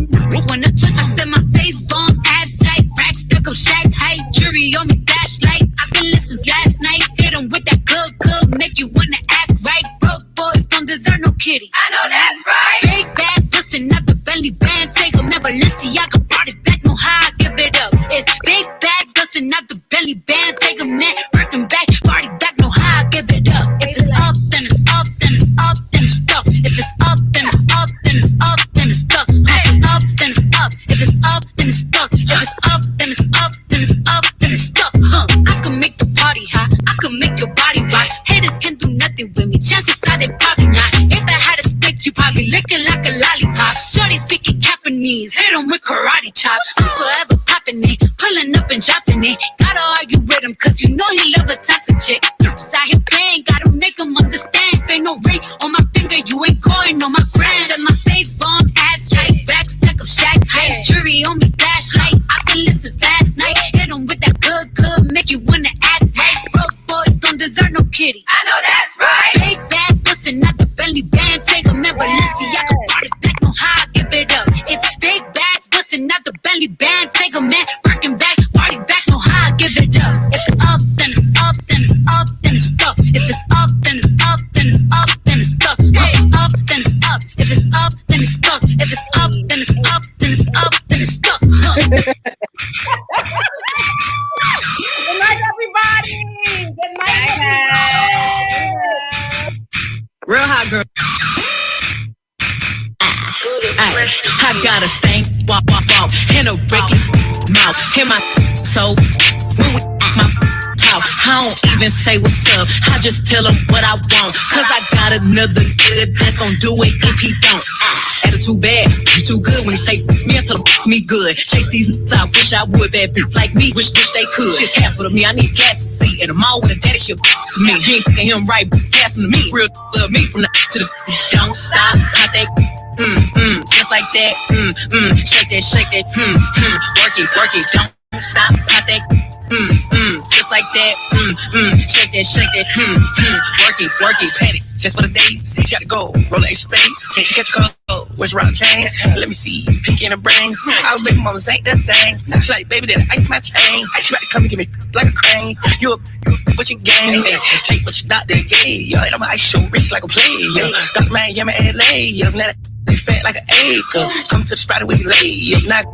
when I touch, I said my face bomb, abs tight, rack stuck up, shack height, jury on me, flashlight. I've been listening since last night. Hit 'em with that good, make you wanna act right. Broke boys don't deserve no kitty. I know that's right. Big bag, bustin' out the belly band. Take a man, Balenciaga brought it back. No how I give it up. It's big bags, bustin' out the belly band. Take a man, working back, party back. No how I give it up. If it's up, then it's up, then it's up, then it's stuck. If it's up, then it's up, then it's up, then it's stuck. Up, then it's up. If it's up, then it's stuck. If it's up, then it's up, then it's up, then it's stuck. I can make the party hot. I can make your body rock. Haters can do nothing with me. Chances are they probably not. If I had a stick, you probably lick it like a lollipop. Shorty speaking Japanese, hit 'em with karate chop. I'm forever popping it, pulling up and dropping it. Gotta argue with him, cause you know he love a toxic chick. Just out here playing, gotta make him understand. Ain't no ring on my finger, you ain't going on my gram. And my face bomb, abs tight, back stack of shack height, jury on me, flashlight. I've been listening since last night. Hit 'em with that good, make you wanna act right. Broke boys don't deserve no kitty. I know that's right. Big bag, bustin' out the belly band. Take a man, Balenciaga brought it back. No how I give it up. It's big bags, bustin' out the belly band. Take a man, working back, party back. No how I give it up. If it's up, then it's up, then it's up, then it's stuck. If it's up, then it's up, then it's up, then it's stuck. Hey, up, then it's up. If it's up, then it's stuck. If it's up, then it's up, then it's up, then it's stuck. Good night, everybody. Good night, guys. Real hot girl. I got a stank, walk, in a reckless mouth. Hear my so when we my talk, I don't even say what's up. I just tell him what I want. Cause I got another good that's gonna do it if he don't. Attitude bad, you too good when he say me until me good. Chase these I wish I would. Bad bitch like me, wish they could. Shit half of me, I need gas to see. And I'm all with a daddy shit to me. He ain't fucking him right, but pass him to me. Real love me from the to the don't stop. Hot that just like that. Shake that. Work it, don't stop. Hot that just like that. Shake that. Work it, pat it. Just for the day, see you gotta go. Roll an extra thing, can't you catch a call? Where's round chains? Let me see, peek in the brain. I was baby mama ain't the same. She like, baby, that ice my chain. I try to come and give me like a crane. You a what you gang? Shake what you doctor gay. Yo, I'm an ice show wrist like a player. Got Miami, LA. Now that they fat like an acre. Come to the spot where you lay. Not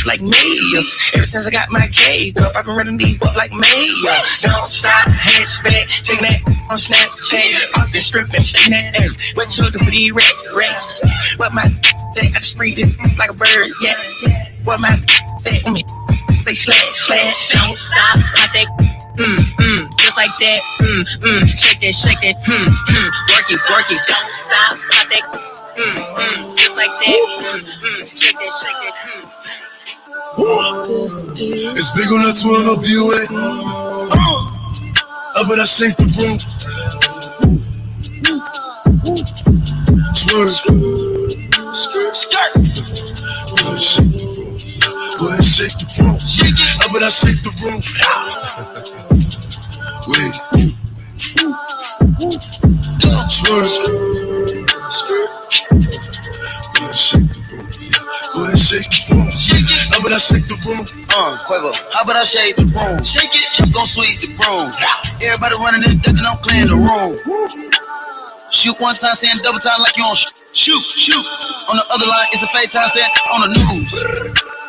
like mayors. Ever since I got my cake up, I've been running these up like mayor. Don't stop, hatchback, checking that on Snapchat. Off the strip and shaking that air. What you do for these rats? What my say? I just breathe this like a bird, yeah. What my say? Say slash. Don't stop, I think. Just like that. Shake that. Work it. Don't stop, I think. Just like that. Shake that. It's big on that 12 up UA. But I shake the room. Swerve. Skirt. Go ahead, shake the room. But I shake the room. Wait. Swerve. Skirt. Go ahead, shake the room. But I shake the room. Quavo. How about I shake the room? Shake it, you gon' sweep the broom. Everybody running in, ducking, I'm clearing the room. Shoot one time, saying double time like you on shoot. On the other line, it's a fake time, saying on the news.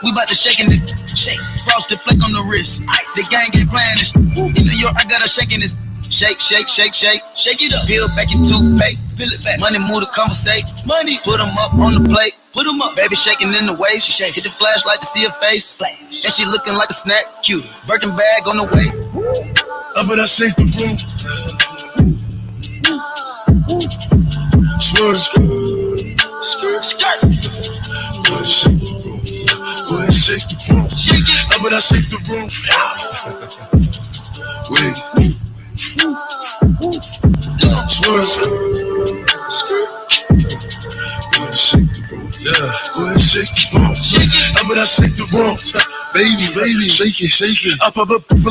We bout to shaking it, shake, frosted flake on the wrist. Ice. The gang get playing this. In New York, I got her shaking this. Shake it up. Peel back your toothpaste, peel it back. Money move to conversate. Money, put them up on the plate. Put them up. Baby shaking in the waist. Shake. Hit the flashlight to see her face. Flash. And she looking like a snack. Cute. Birkin bag on the way. But I shake the room. Swear skirt. Go ahead, shake the room. Go ahead, shake the room. Shake it. But I shake the room. Wait. Swear skirt. Go ahead, shake the room. Yeah. Go ahead, shake the room. Shake it. But I shake the room. Baby, shake it. I pop up.